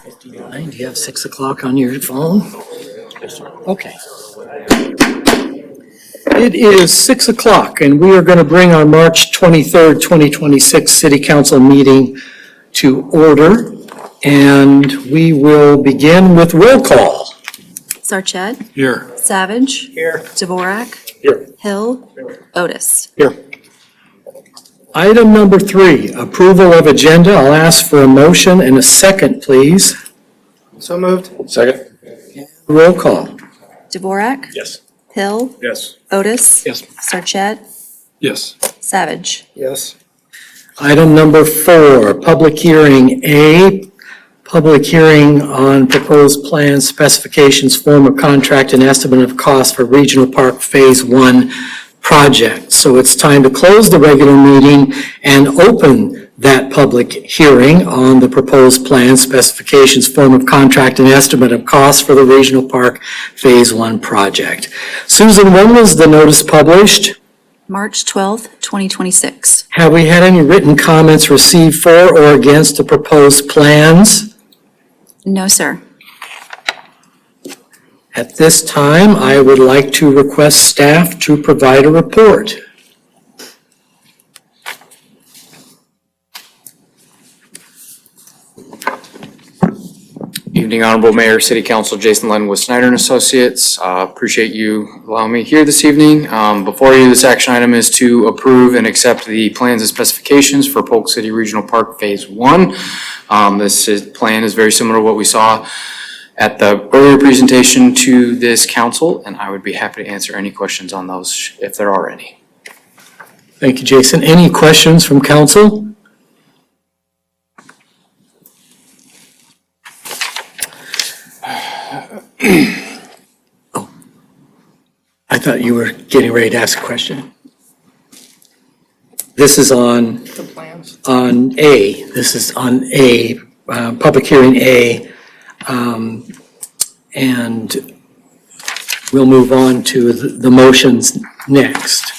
5:59. Do you have 6 o'clock on your phone? Okay. It is 6 o'clock, and we are going to bring our March 23rd, 2026 City Council meeting to order. And we will begin with roll call. Sarchet. Here. Savage. Here. Dvorak. Here. Hill. Otis. Here. Item number 3, approval of agenda. I'll ask for a motion and a second, please. So moved. Second. Roll call. Dvorak. Yes. Hill. Yes. Otis. Yes. Sarchet. Yes. Savage. Yes. Item number 4, public hearing A, public hearing on proposed plans, specifications, form of contract, and estimate of cost for Regional Park Phase 1 project. So it's time to close the regular meeting and open that public hearing on the proposed plans, specifications, form of contract, and estimate of cost for the Regional Park Phase 1 project. Susan, when was the notice published? March 12th, 2026. Have we had any written comments received for or against the proposed plans? No, sir. At this time, I would like to request staff to provide a report. Evening, Honorable Mayor, City Council, Jason Lennon with Snyder and Associates. Appreciate you allowing me here this evening. Before you, this action item is to approve and accept the plans and specifications for Polk City Regional Park Phase 1. Plan is very similar to what we saw at the earlier presentation to this council, and I would be happy to answer any questions on those if there are any. Thank you, Jason. Any questions from council? Oh, I thought you were getting ready to ask a question. This is on A. This is on A, public hearing A. And we'll move on to the motions next.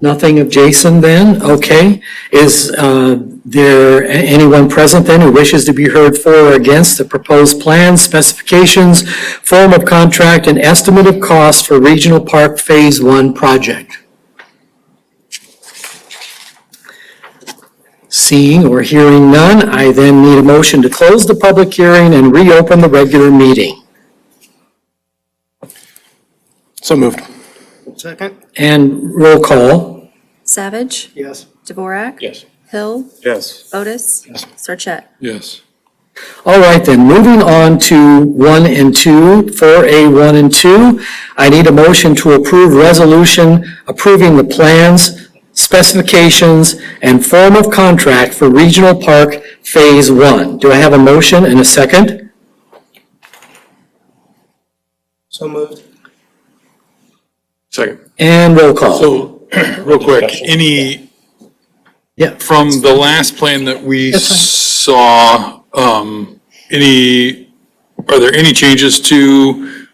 Nothing of Jason then? Okay. Is there anyone present then who wishes to be heard for or against the proposed plans, specifications, form of contract, and estimate of cost for Regional Park Phase 1 project? Seeing or hearing none, I then need a motion to close the public hearing and reopen the regular meeting. So moved. Second. And roll call. Savage. Yes. Dvorak. Yes. Hill. Yes. Otis. Yes. Sarchet. Yes. All right then, moving on to 1 and 2, 4A 1 and 2, I need a motion to approve resolution approving the plans, specifications, and form of contract for Regional Park Phase 1. Do I have a motion and a second? So moved. Second. And roll call. So, real quick, from the last plan that we saw, are there any changes to,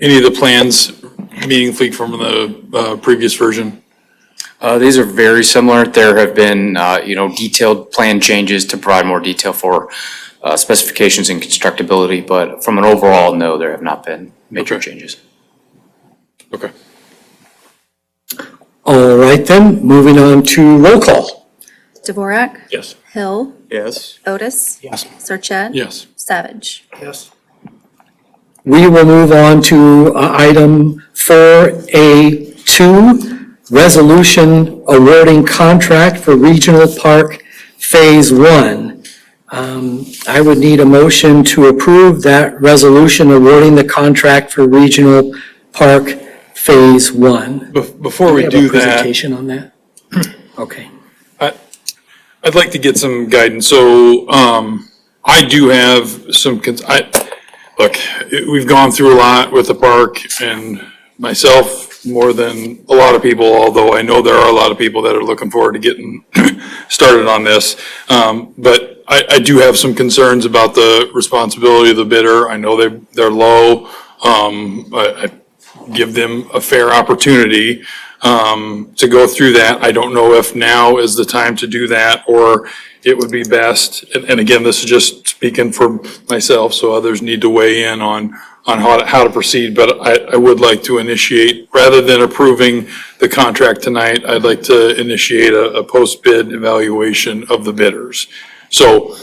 any of the plans meaningfully from the, previous version? These are very similar. There have been, detailed plan changes to provide more detail for specifications and constructability, but from an overall, no, there have not been major changes. Okay. All right then, moving on to roll call. Dvorak. Yes. Hill. Yes. Otis. Yes. Sarchet. Yes. Savage. Yes. We will move on to item 4A2, resolution awarding contract for Regional Park Phase 1. I would need a motion to approve that resolution awarding the contract for Regional Park Phase 1. Before we have do a presentation on that? Okay. I'd like to get some guidance. So, I do have some, look, we've gone through a lot with the park and myself more than a lot of people, although I know there are a lot of people that are looking forward to getting started on this. But I do have some concerns about the responsibility of the bidder. I know they're low. I give them a fair opportunity. to go through that. I don't know if now is the time to do that, or it would be best, and again, this is just speaking for myself, so others need to weigh in on how to proceed, but I would like to initiate, rather than approving the contract tonight, I'd like to initiate a post-bid evaluation of the bidders. So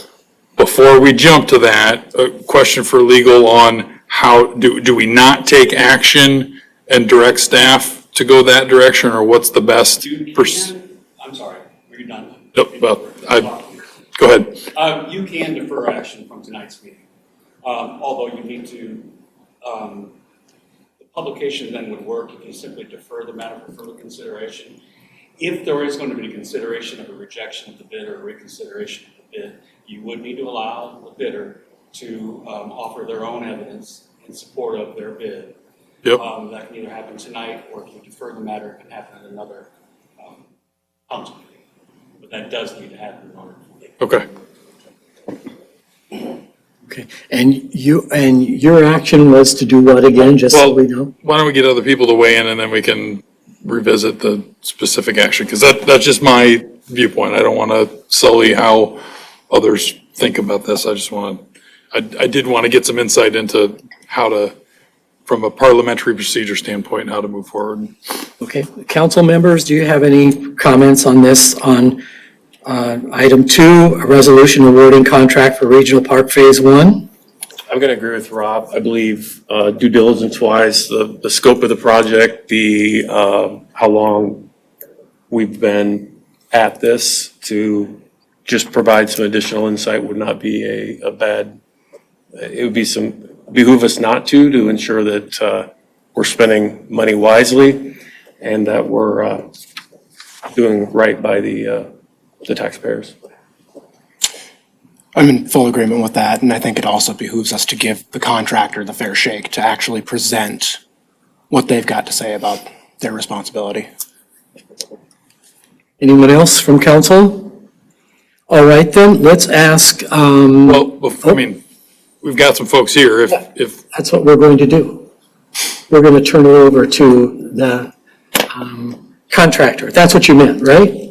before we jump to that, a question for legal on how, do we not take action and direct staff to go that direction, or what's the best? I'm sorry, are you done? Nope, well, go ahead. You can defer action from tonight's meeting, although you need to, the publication then would work if you simply defer the matter for further consideration. If there is going to be consideration of a rejection of the bid or a reconsideration of the bid, you would need to allow the bidder to offer their own evidence in support of their bid. Yep. That can either happen tonight, or if you defer the matter, it can happen at another council meeting. But that does need to happen in order to. Okay. Okay, and your action was to do what again, just so we know? Why don't we get other people to weigh in, and then we can revisit the specific action, because that's just my viewpoint. I don't want to sully how others think about this. I just want to, I did want to get some insight into how to, from a parliamentary procedure standpoint, how to move forward. Okay, council members, do you have any comments on this, on item 2, a resolution awarding contract for Regional Park Phase 1? I'm going to agree with Rob. I believe due diligence wise, the scope of the project, the how long we've been at this, to just provide some additional insight would not be a bad, it would be behoove us not to ensure that we're spending money wisely and that we're doing right by the taxpayers. I'm in full agreement with that, and I think it also behooves us to give the contractor the fair shake to actually present what they've got to say about their responsibility. Anyone else from council? All right, then, let's ask, Well, I mean, we've got some folks here, if, that's what we're going to do. We're going to turn it over to the contractor. That's what you meant, right?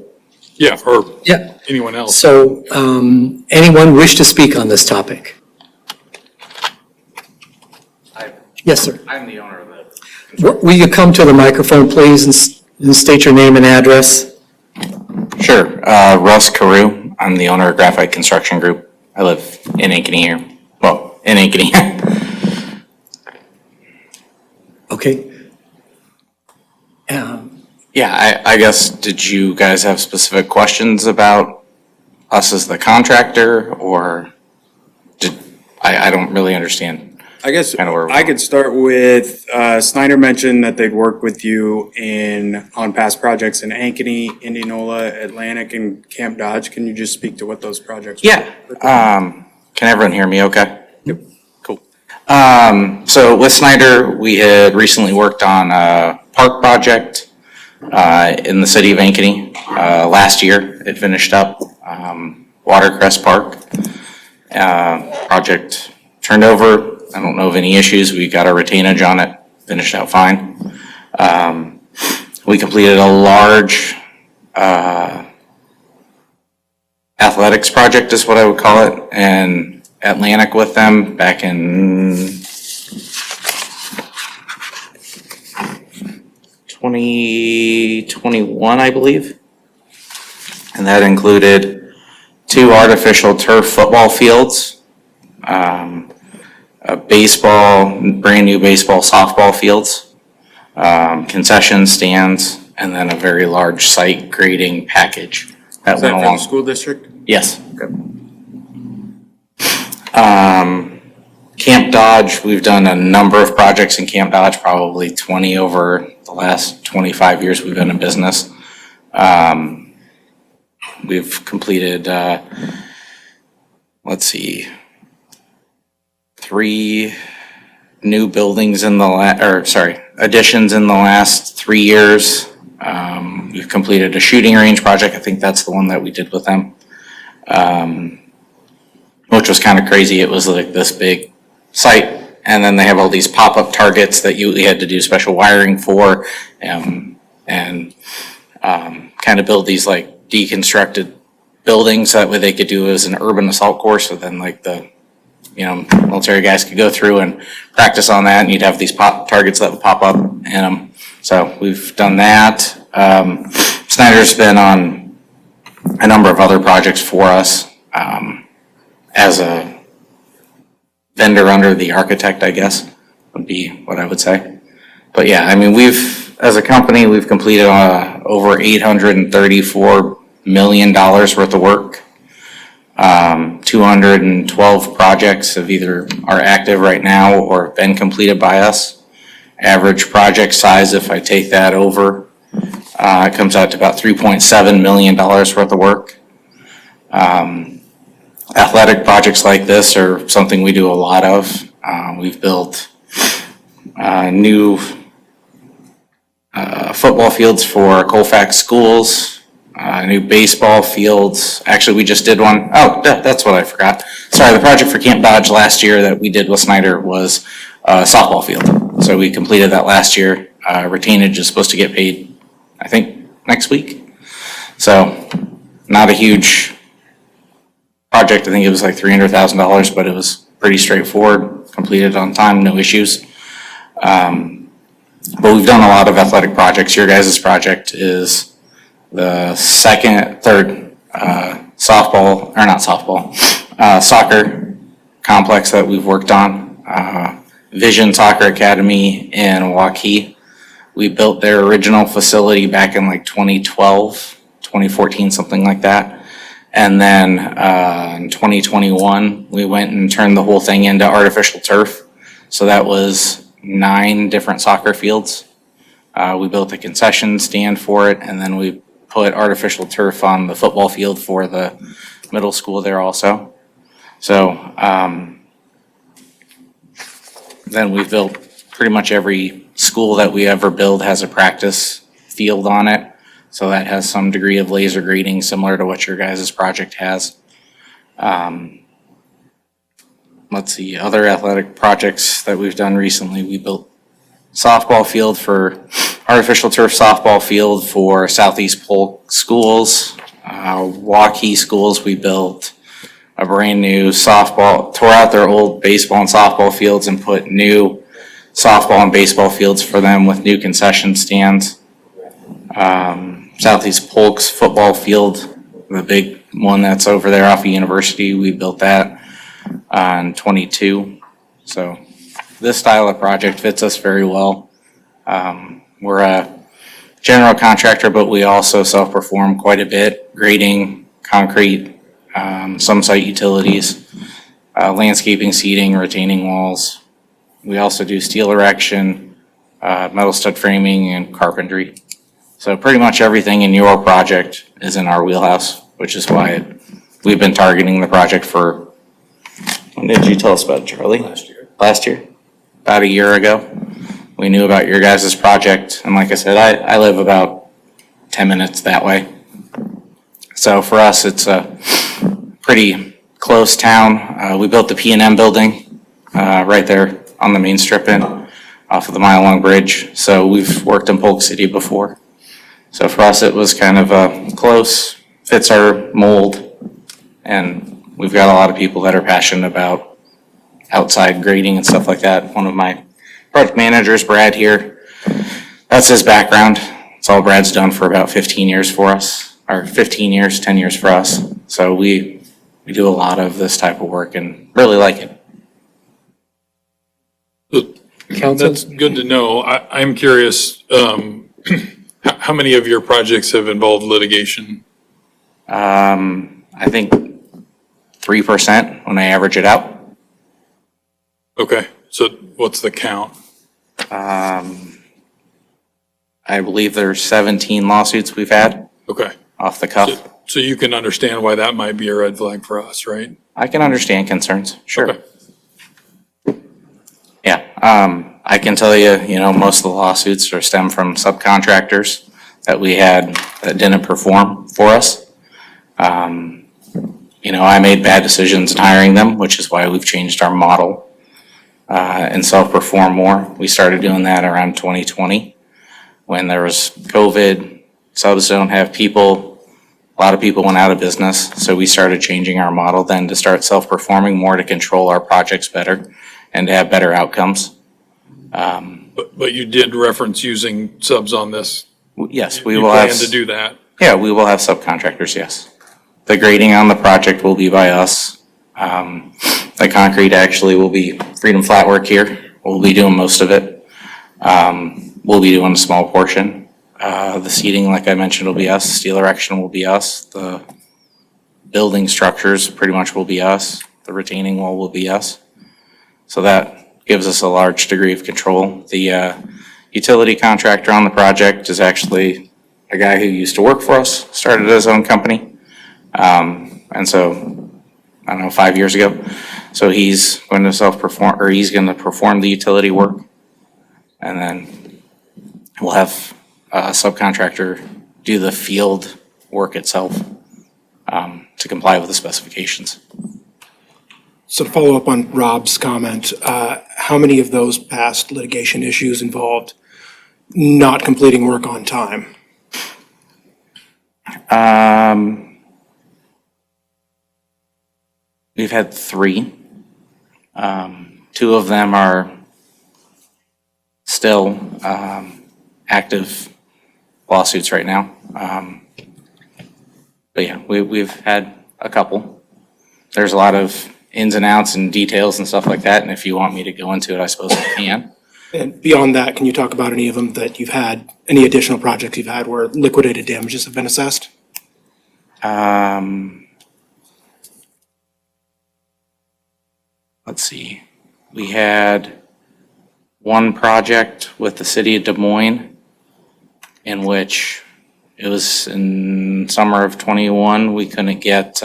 yeah, or Yeah. anyone else. So, anyone wish to speak on this topic? Yes, sir. I'm the owner of the. Will you come to the microphone, please, and state your name and address? Sure. Russ Carew. I'm the owner of Graphite Construction Group. I live in Ankeny here. Well, in Ankeny. Okay. Yeah, I guess, did you guys have specific questions about us as the contractor, or I don't really understand. I guess Kinda where we're I could start with, Snyder mentioned that they'd worked with you on past projects in Ankeny, Indianola, Atlantic, and Camp Dodge. Can you just speak to what those projects were? Yeah. Can everyone hear me okay? Yep. Cool. So with Snyder, we had recently worked on a park project in the city of Ankeny. Last year, it finished up, Watercress Park. Project turned over. I don't know of any issues. We got our retainage on it, finished out fine. We completed a large athletics project is what I would call it, in Atlantic with them back in 2021, I believe. And that included 2 artificial turf football fields, a brand new baseball, softball fields, concession stands, and then a very large site grading package that Is went that for along. the school district? Yes. Camp Dodge, we've done a number of projects in Camp Dodge, probably 20 over the last 25 years we've been in business. We've completed, 3 new buildings additions in the last 3 years. We've completed a shooting range project. I think that's the one that we did with them. Which was kind of crazy. It was like this big site, and then they have all these pop-up targets that you had to do special wiring for. and kind of build these like deconstructed buildings. That way they could do as an urban assault course, so then like the, military guys could go through and practice on that, and you'd have these targets that would pop up in them. So we've done that. Snyder's been on a number of other projects for us as a vendor under the architect, I guess, would be what I would say. But yeah, I mean, as a company, we've completed over $834 million worth of work. 212 projects have either are active right now or been completed by us. Average project size, if I take that over, it comes out to about $3.7 million worth of work. Athletic projects like this are something we do a lot of. We've built new football fields for Colfax schools, new baseball fields. Actually, we just did one. Oh, that's what I forgot. Sorry, the project for Camp Dodge last year that we did with Snyder was a softball field. So we completed that last year. Retainage is supposed to get paid, I think, next week. So not a huge project. I think it was like $300,000, but it was pretty straightforward, completed on time, no issues. But we've done a lot of athletic projects. Your guys' project is the third soccer complex that we've worked on. Vision Soccer Academy in Waukee. We built their original facility back in like 2012, 2014, something like that. And then in 2021, we went and turned the whole thing into artificial turf. So that was 9 different soccer fields. We built a concession stand for it, and then we put artificial turf on the football field for the middle school there also. So then we've built pretty much every school that we ever build has a practice field on it. So that has some degree of laser grading similar to what your guys' project has. Let's see, other athletic projects that we've done recently. We built artificial turf softball field for Southeast Polk schools. Waukee schools, we built a brand new tore out their old baseball and softball fields and put new softball and baseball fields for them with new concession stands. Southeast Polk's football field, the big one that's over there off of University, we built that in 22. So this style of project fits us very well. We're a general contractor, but we also self-perform quite a bit, grading, concrete, some site utilities, landscaping, seating, retaining walls. We also do steel erection, metal stud framing, and carpentry. So pretty much everything in your project is in our wheelhouse, which is why we've been targeting the project for, when did you tell us about it, Charlie? Last year? About a year ago. We knew about your guys' project, and like I said, I live about 10 minutes that way. So for us, it's a pretty close town. We built the P&M building right there on the main strip in off of the Mile Long Bridge. So we've worked in Polk City before. So for us, it was kind of close, fits our mold, and we've got a lot of people that are passionate about outside grading and stuff like that. One of my project managers, Brad here, that's his background. It's all Brad's done for about 15 years for us, or 15 years, 10 years for us. So we do a lot of this type of work and really like it. That's good to know. I'm curious, how many of your projects have involved litigation? I think 3% when I average it out. Okay, so what's the count? I believe there's 17 lawsuits we've had Okay, off the cuff. so you can understand why that might be a red flag for us, right? I can understand concerns, sure. Okay. Yeah, I can tell you, most of the lawsuits stem from subcontractors that we had that didn't perform for us. I made bad decisions in hiring them, which is why we've changed our model and self-perform more. We started doing that around 2020. When there was COVID, subs don't have people. A lot of people went out of business, so we started changing our model then to start self-performing more to control our projects better and to have better outcomes. But you did reference using subs on this. Yes, we You will have. plan to do that. Yeah, we will have subcontractors, yes. The grading on the project will be by us. The concrete actually will be Freedom Flat Work here. We'll be doing most of it. We'll be doing a small portion. The seating, like I mentioned, will be us. Steel erection will be us. The building structures pretty much will be us. The retaining wall will be us. So that gives us a large degree of control. The utility contractor on the project is actually a guy who used to work for us, started his own company. And so, I don't know, 5 years ago. So he's going to self-perform, or he's going to perform the utility work. And then we'll have a subcontractor do the field work itself to comply with the specifications. So to follow up on Rob's comment, how many of those past litigation issues involved not completing work on time? We've had 3. 2 of them are still active lawsuits right now. But yeah, we've had a couple. There's a lot of ins and outs and details and stuff like that, and if you want me to go into it, I suppose I can. And beyond that, can you talk about any of them that you've had, any additional projects you've had where liquidated damages have been assessed? Let's see. We had one project with the city of Des Moines in which it was in summer of '21, we couldn't get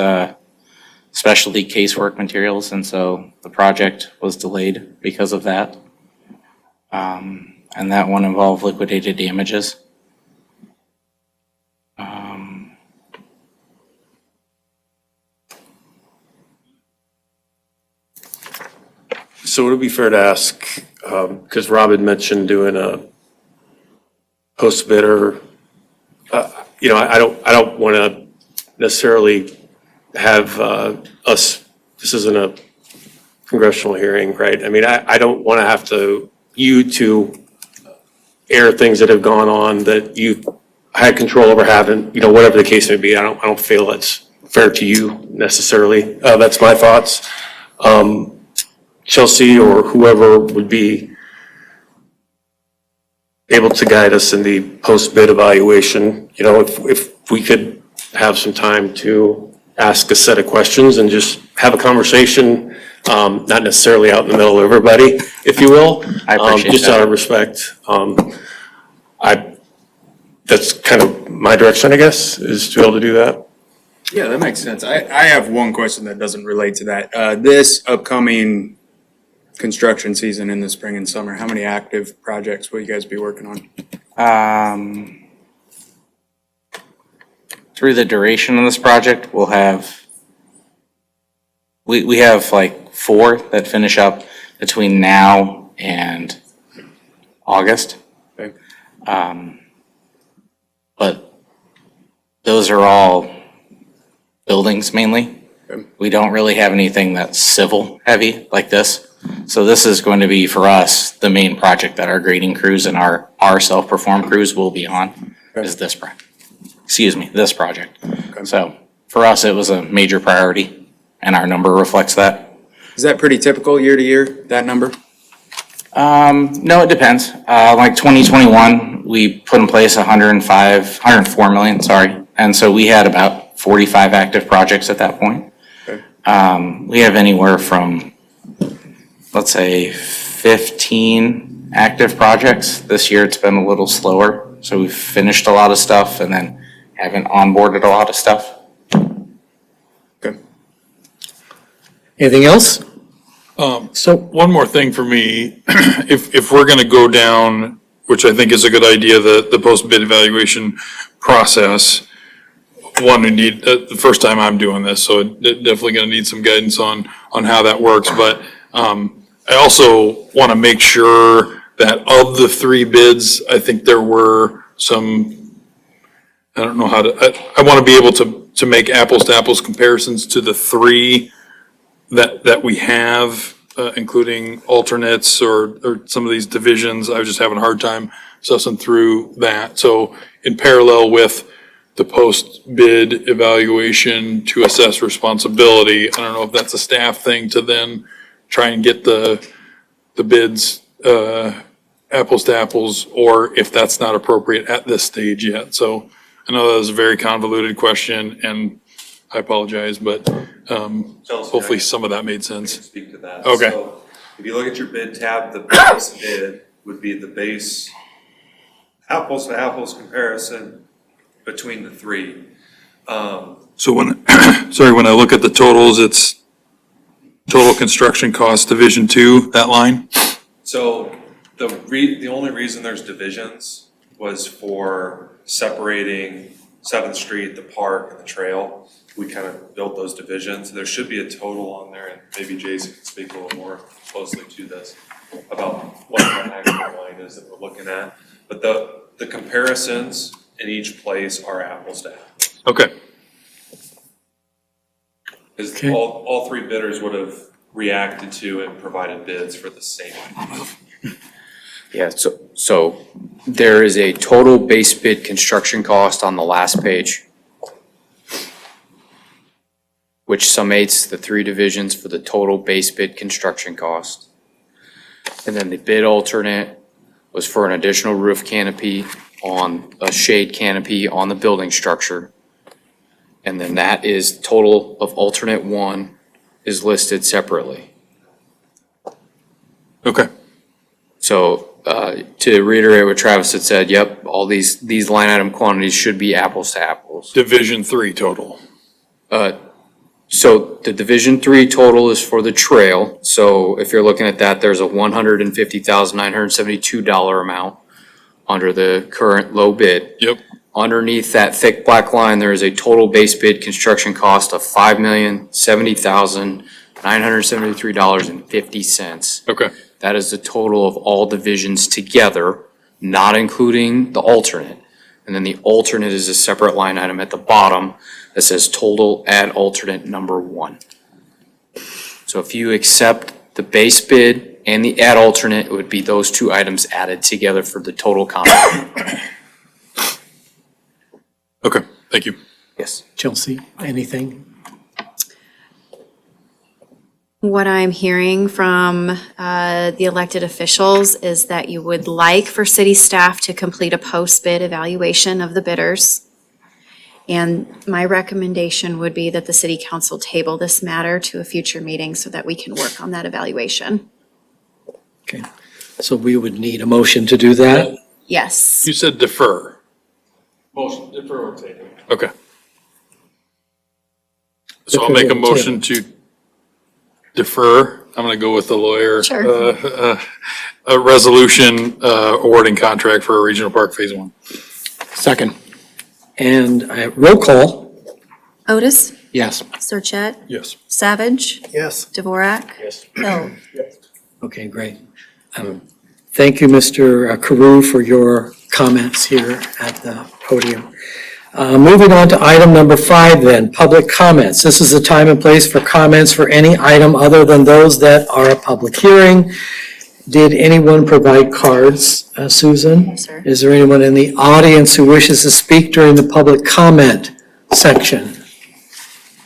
specialty casework materials, and so the project was delayed because of that. And that one involved liquidated damages. So would it be fair to ask, because Rob had mentioned doing a post-bid or, I don't want to necessarily have us, this isn't a congressional hearing, right? I mean, I don't want to have you to air things that have gone on that you had control over, haven't, whatever the case may be. I don't feel that's fair to you necessarily. That's my thoughts. Chelsea or whoever would be able to guide us in the post-bid evaluation, if we could have some time to ask a set of questions and just have a conversation, not necessarily out in the middle of everybody, if you will. I appreciate just that. out of respect. That's kind of my direction, I guess, is to be able to do that. Yeah, that makes sense. I have one question that doesn't relate to that. This upcoming construction season in the spring and summer, how many active projects will you guys be working on? Through the duration of this project, we'll have, we have like 4 that finish up between now and August. Okay. But those are all buildings mainly. Okay. We don't really have anything that's civil heavy like this. So this is going to be, for us, the main project that our grading crews and our self-perform crews will be on, is this project. This project. So for us, it was a major priority, and our number reflects that. Is that pretty typical year to year, that number? No, it depends. Like 2021, we put in place 104 million, sorry. And so we had about 45 active projects at that point. Okay. We have anywhere from, let's say, 15 active projects. This year it's been a little slower. So we've finished a lot of stuff and then haven't onboarded a lot of stuff. Okay. Anything else? So, One more thing for me, if we're gonna go down, which I think is a good idea, the post-bid evaluation process, one, we need, the first time I'm doing this, so definitely gonna need some guidance on how that works, but, I also wanna make sure that of the three bids, I think there were some, I don't know how to, I want to be able to make apples to apples comparisons to the three that we have, including alternates or some of these divisions. I was just having a hard time sussing through that. So in parallel with the post-bid evaluation to assess responsibility, I don't know if that's a staff thing to then try and get the bids, apples to apples, or if that's not appropriate at this stage yet. So I know that was a very convoluted question, and I apologize, but hopefully some of that made sense. Speak to that. Okay. So if you look at your bid tab, the base bid would be the base apples to apples comparison between the three. So when, sorry, when I look at the totals, it's total construction cost, Division 2, that line? So the only reason there's divisions was for separating 7th Street, the park, and the trail. We kind of built those divisions. There should be a total on there, and maybe Jason can speak a little more closely to this about what the actual line is that we're looking at. But the comparisons in each place are apples to apples. Okay. Because Okay. all three bidders would have reacted to and provided bids for the same item. Yeah, so there is a total base bid construction cost on the last page, which summates the three divisions for the total base bid construction cost. And then the bid alternate was for an additional roof canopy on a shade canopy on the building structure. And then that is total of alternate 1 is listed separately. Okay. So, to reiterate what Travis had said, yep, all these line item quantities should be apples to apples. Division 3 total. So the Division 3 total is for the trail. So if you're looking at that, there's a $150,972 amount under the current low bid. Yep. Underneath that thick black line, there is a total base bid construction cost of $5,070,973.50. Okay. That is the total of all divisions together, not including the alternate. And then the alternate is a separate line item at the bottom that says total add alternate number 1. So if you accept the base bid and the add alternate, it would be those two items added together for the total contract. Okay, thank you. Yes. Chelsea, anything? What I'm hearing from the elected officials is that you would like for city staff to complete a post-bid evaluation of the bidders. And my recommendation would be that the city council table this matter to a future meeting so that we can work on that evaluation. Okay, so we would need a motion to do that? Yes. You said defer. Motion, defer or table. Okay. So I'll make a motion to defer. I'm gonna go with the lawyer. Sure. A resolution awarding contract for a regional park phase 1. Second. And roll call? Otis? Yes. Sarchet? Yes. Savage? Yes. Dvorak? Yes. Hill? Okay, great. Thank you, Mr. Carew, for your comments here at the podium. Moving on to item number 5 then, public comments. This is the time and place for comments for any item other than those that are a public hearing. Did anyone provide cards, Susan? No, sir. Is there anyone in the audience who wishes to speak during the public comment section?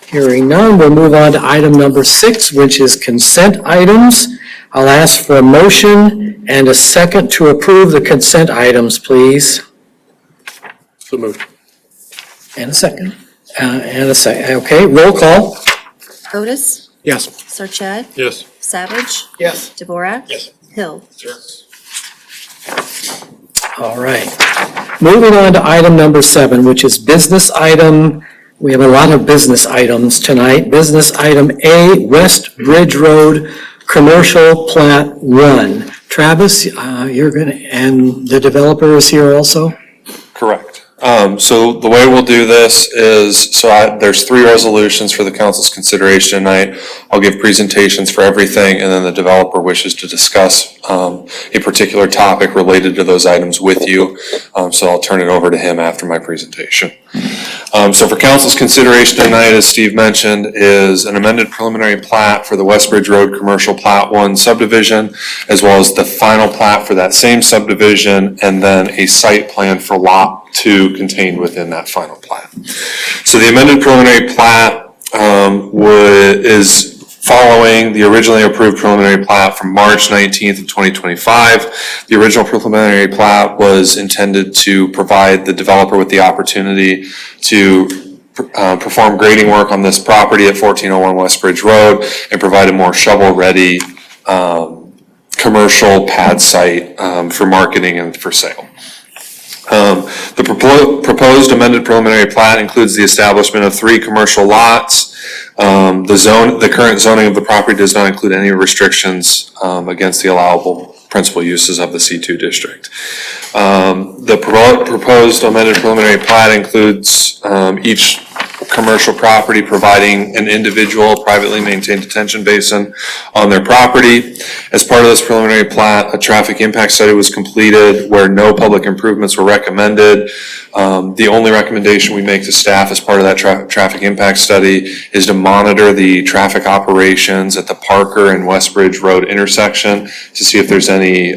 Hearing none, we'll move on to item number 6, which is consent items. I'll ask for a motion and a second to approve the consent items, please. So moved. And a second. Okay, roll call. Otis? Yes. Sarchet? Yes. Savage? Yes. Dvorak? Yes. Hill? All right. Moving on to item number 7, which is business item. We have a lot of business items tonight. Business item A, West Bridge Road, Commercial Plat 1. Travis, you're gonna, and the developer is here also? Correct. So the way we'll do this is, there's 3 resolutions for the council's consideration tonight. I'll give presentations for everything, and then the developer wishes to discuss a particular topic related to those items with you. So I'll turn it over to him after my presentation. So for council's consideration tonight, as Steve mentioned, is an amended preliminary plat for the Westbridge Road Commercial Plat 1 subdivision, as well as the final plat for that same subdivision, and then a site plan for Lot 2 contained within that final plat. So the amended preliminary plat is following the originally approved preliminary plat from March 19th of 2025. The original preliminary plat was intended to provide the developer with the opportunity to perform grading work on this property at 1401 Westbridge Road and provide a more shovel-ready commercial pad site for marketing and for sale. The proposed amended preliminary plat includes the establishment of 3 commercial lots. The current zoning of the property does not include any restrictions against the allowable principal uses of the C2 district. The proposed amended preliminary plat includes each commercial property providing an individual privately maintained detention basin on their property. As part of this preliminary plat, a traffic impact study was completed where no public improvements were recommended. The only recommendation we make to staff as part of that traffic impact study is to monitor the traffic operations at the Parker and Westbridge Road intersection to see if there's any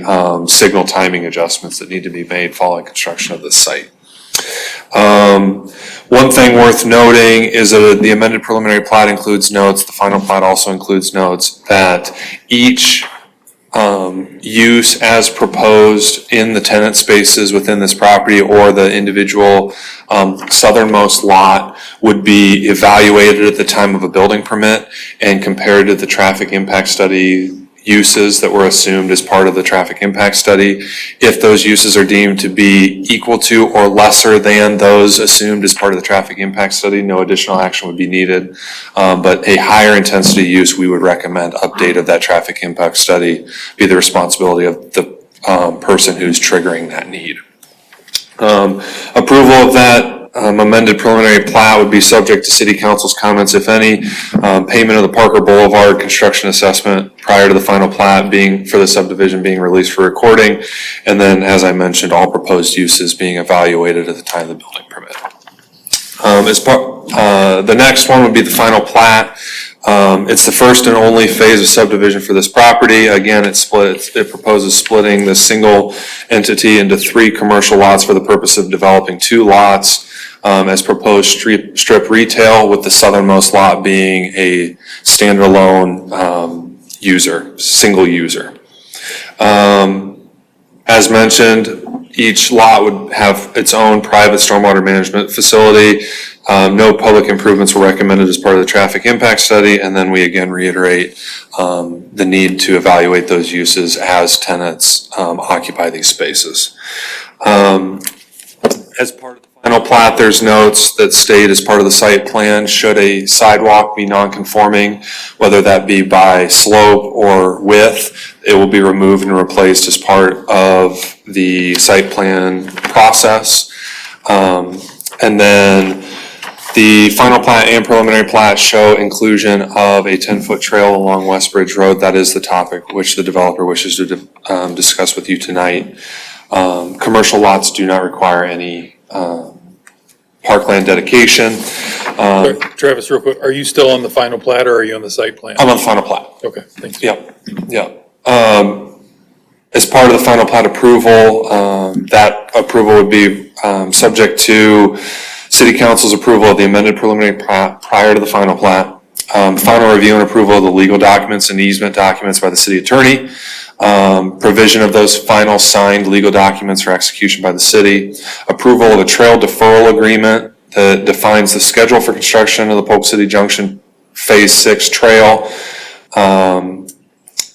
signal timing adjustments that need to be made following construction of this site. One thing worth noting is that the amended preliminary plat includes notes, the final plat also includes notes, that each use as proposed in the tenant spaces within this property or the individual southernmost lot would be evaluated at the time of a building permit and compared to the traffic impact study uses that were assumed as part of the traffic impact study. If those uses are deemed to be equal to or lesser than those assumed as part of the traffic impact study, no additional action would be needed. But a higher intensity use, we would recommend update of that traffic impact study be the responsibility of the person who's triggering that need. Approval of that amended preliminary plat would be subject to city council's comments, if any. Payment of the Parker Boulevard construction assessment prior to the final plat for the subdivision being released for recording. And then, as I mentioned, all proposed uses being evaluated at the time of the building permit. The next one would be the final plat. It's the first and only phase of subdivision for this property. Again, it proposes splitting the single entity into 3 commercial lots for the purpose of developing 2 lots as proposed strip retail, with the southernmost lot being a standalone single user. As mentioned, each lot would have its own private stormwater management facility. No public improvements were recommended as part of the traffic impact study, and then we again reiterate the need to evaluate those uses as tenants occupy these spaces. As part of the final plat, there's notes that state as part of the site plan, should a sidewalk be non-conforming, whether that be by slope or width, it will be removed and replaced as part of the site plan process. And then the final plat and preliminary plat show inclusion of a 10-foot trail along Westbridge Road. That is the topic which the developer wishes to discuss with you tonight. Commercial lots do not require any parkland dedication. Travis, real quick, are you still on the final plat or are you on the site plan? I'm on the final plat. Okay, thank you. Yep. As part of the final plat approval, that approval would be subject to City Council's approval of the amended preliminary plat prior to the final plat. Final review and approval of the legal documents and easement documents by the city attorney. Provision of those final signed legal documents for execution by the city. Approval of a trail deferral agreement that defines the schedule for construction of the Polk City Junction Phase 6 trail.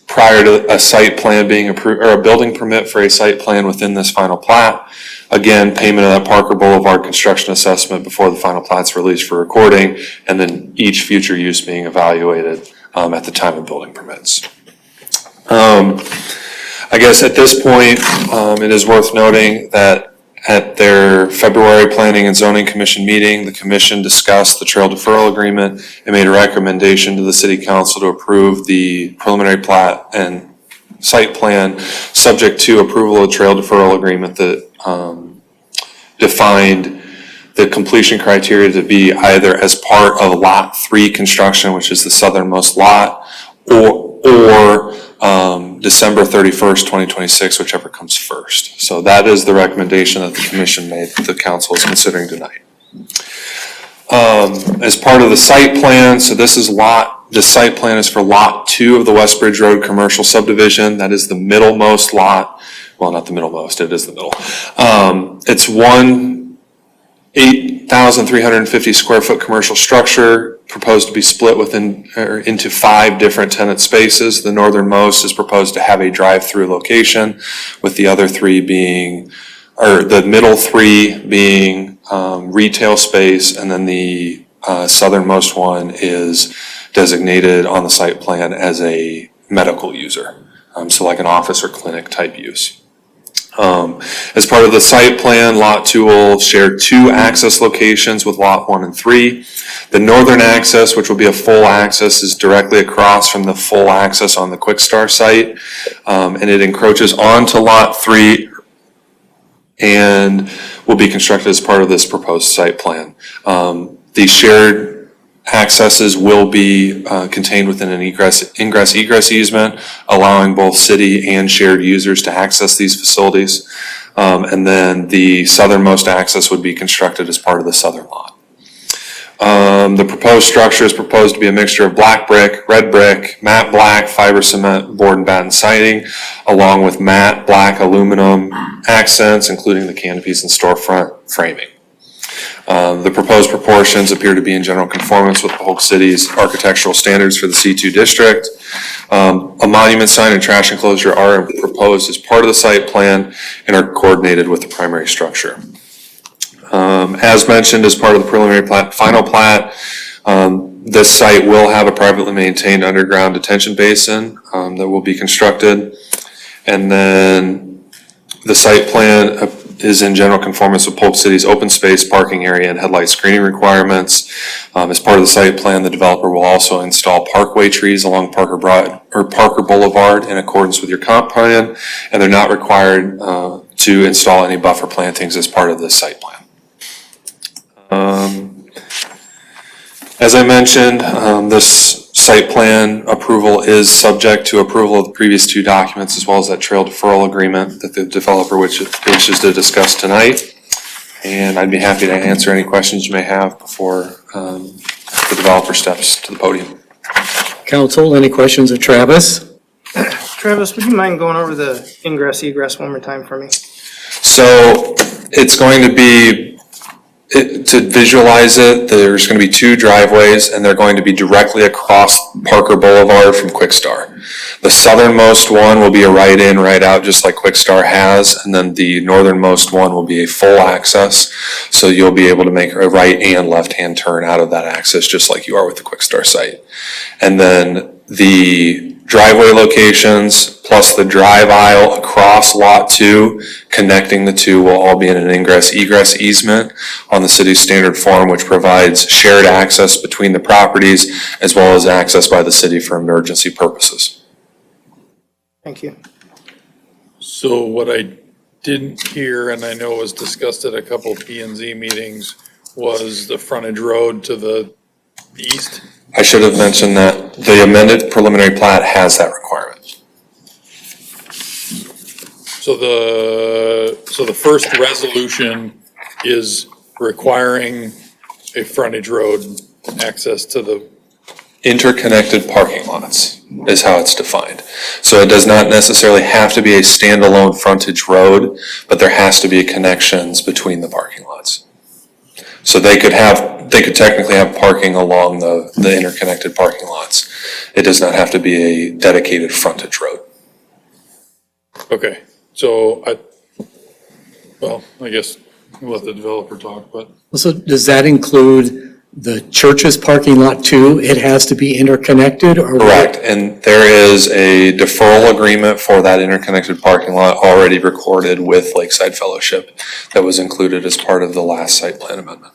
Prior to a site plan being approved, or a building permit for a site plan within this final plat. Again, payment of that Parker Boulevard construction assessment before the final plat's released for recording, and then each future use being evaluated at the time of building permits. I guess at this point, it is worth noting that At their February Planning and Zoning Commission meeting, the commission discussed the trail deferral agreement and made a recommendation to the city council to approve the preliminary plat and site plan, subject to approval of trail deferral agreement that defined the completion criteria to be either as part of Lot 3 construction, which is the southernmost lot, or December 31st, 2026, whichever comes first. So that is the recommendation that the commission made, that the council is considering tonight. As part of the site plan, so this site plan is for Lot 2 of the West Bridge Road Commercial Subdivision. That is the middlemost lot. Well, not the middlemost, it is the middle. It's one 8,350 square foot commercial structure proposed to be split into 5 different tenant spaces. The northernmost is proposed to have a drive-through location, with the other 3 being, or the middle 3 being retail space, and then the southernmost one is designated on the site plan as a medical user, so like an office or clinic type use. As part of the site plan, Lot 2 will share 2 access locations with Lot 1 and 3. The northern access, which will be a full access, is directly across from the full access on the Quickstar site, and it encroaches onto Lot 3 and will be constructed as part of this proposed site plan. The shared accesses will be contained within an ingress-egress easement, allowing both city and shared users to access these facilities. And then the southernmost access would be constructed as part of the southern lot. The proposed structure is proposed to be a mixture of black brick, red brick, matte black, fiber cement, board and batten siding, along with matte black aluminum accents, including the canopies and storefront framing. The proposed proportions appear to be in general conformance with Polk City's architectural standards for the C2 district. A monument sign and trash enclosure are proposed as part of the site plan and are coordinated with the primary structure. As mentioned, as part of the preliminary plat, final plat, this site will have a privately maintained underground detention basin that will be constructed. And then the site plan is in general conformance with Polk City's open space parking area and headlight screening requirements. As part of the site plan, the developer will also install parkway trees along Parker Boulevard in accordance with your comp plan, and they're not required to install any buffer plantings as part of this site plan. As I mentioned, this site plan approval is subject to approval of the previous 2 documents, as well as that trail deferral agreement that the developer wishes to discuss tonight. And I'd be happy to answer any questions you may have before the developer steps to the podium. Council, any questions of Travis? Travis, would you mind going over the ingress egress one more time for me? So it's going to be, to visualize it, there's going to be 2 driveways, and they're going to be directly across Parker Boulevard from Quickstar. The southernmost one will be a right-in, right-out, just like Quickstar has, and then the northernmost one will be a full access, so you'll be able to make a right and left-hand turn out of that access, just like you are with the Quickstar site. And then the driveway locations plus the drive aisle across Lot 2, connecting the 2, will all be in an ingress-egress easement on the city's standard form, which provides shared access between the properties as well as access by the city for emergency purposes. Thank you. So what I didn't hear, and I know was discussed at a couple P&Z meetings, was the frontage road to the east? I should have mentioned that the amended preliminary plat has that requirement. So the first resolution is requiring a frontage road access to the, Interconnected parking lots is how it's defined. So it does not necessarily have to be a standalone frontage road, but there has to be connections between the parking lots. So they could technically have parking along the interconnected parking lots. It does not have to be a dedicated frontage road. okay, so I guess we'll let the developer talk, but So does that include the church's parking lot too, it has to be interconnected or? Correct, and there is a deferral agreement for that interconnected parking lot already recorded with Lakeside Fellowship that was included as part of the last site plan amendment.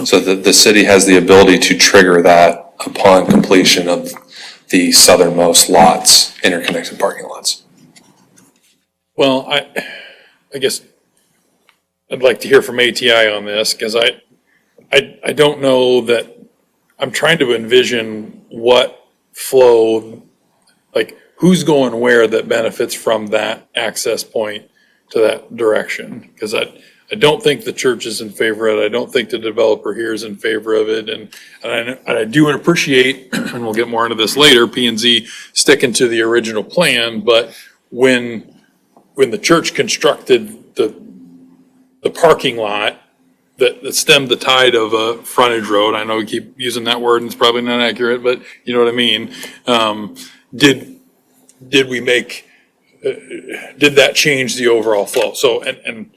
So the city has the ability to trigger that upon completion of the southernmost lots, interconnected parking lots. Well, I guess I'd like to hear from ATI on this, because I don't know that, I'm trying to envision what flow, like who's going where that benefits from that access point to that direction. Because I don't think the church is in favor of it. I don't think the developer here is in favor of it. And I do appreciate, and we'll get more into this later, P&Z sticking to the original plan. But when the church constructed the parking lot that stemmed the tide of a frontage road, I know we keep using that word and it's probably not accurate, but you know what I mean. Did we make, did that change the overall flow? So, and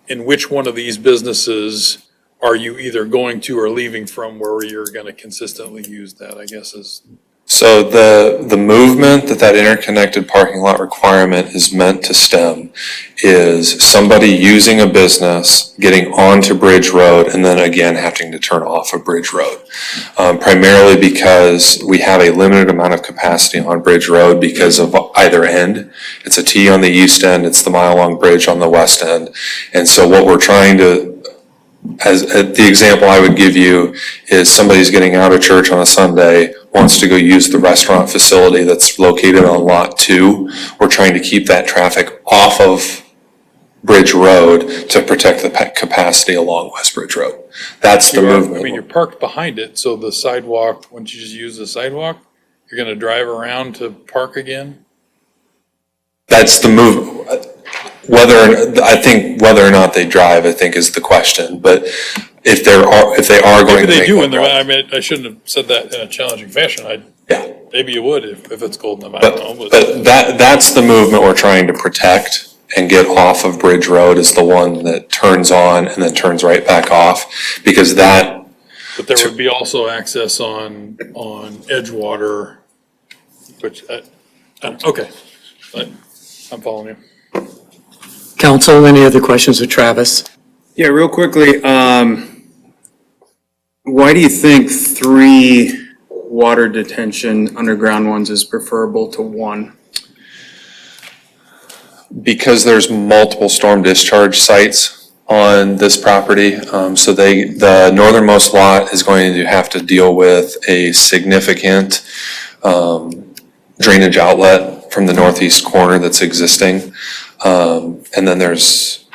in which one of these businesses are you either going to or leaving from where you're gonna consistently use that, I guess is. So the movement that interconnected parking lot requirement is meant to stem is somebody using a business, getting onto Bridge Road, and then again having to turn off of Bridge Road. Primarily because we have a limited amount of capacity on Bridge Road because of either end. It's a T on the east end, it's the mile-long bridge on the west end. And so what we're trying to, as the example I would give you is somebody's getting out of church on a Sunday, wants to go use the restaurant facility that's located on lot 2. We're trying to keep that traffic off of Bridge Road to protect the capacity along West Bridge Road. That's the movement. I mean, you're parked behind it, so the sidewalk, once you just use the sidewalk, you're gonna drive around to park again? That's the move. Whether or not they drive, I think is the question, but if they are going to Maybe they make do, one and drive. I mean, I shouldn't have said that in a challenging fashion, Yeah. maybe you would if it's cold enough, I don't know, But that's the movement we're trying to protect and get off of Bridge Road is the one that turns on and then turns right back off, because that. But there would be also access on Edgewater, which, okay, I'm following you. Council, any other questions of Travis? Yeah, real quickly, why do you think 3 water detention underground ones is preferable to 1? Because there's multiple storm discharge sites on this property. So the northernmost lot is going to have to deal with a significant drainage outlet from the northeast corner that's existing. And then there's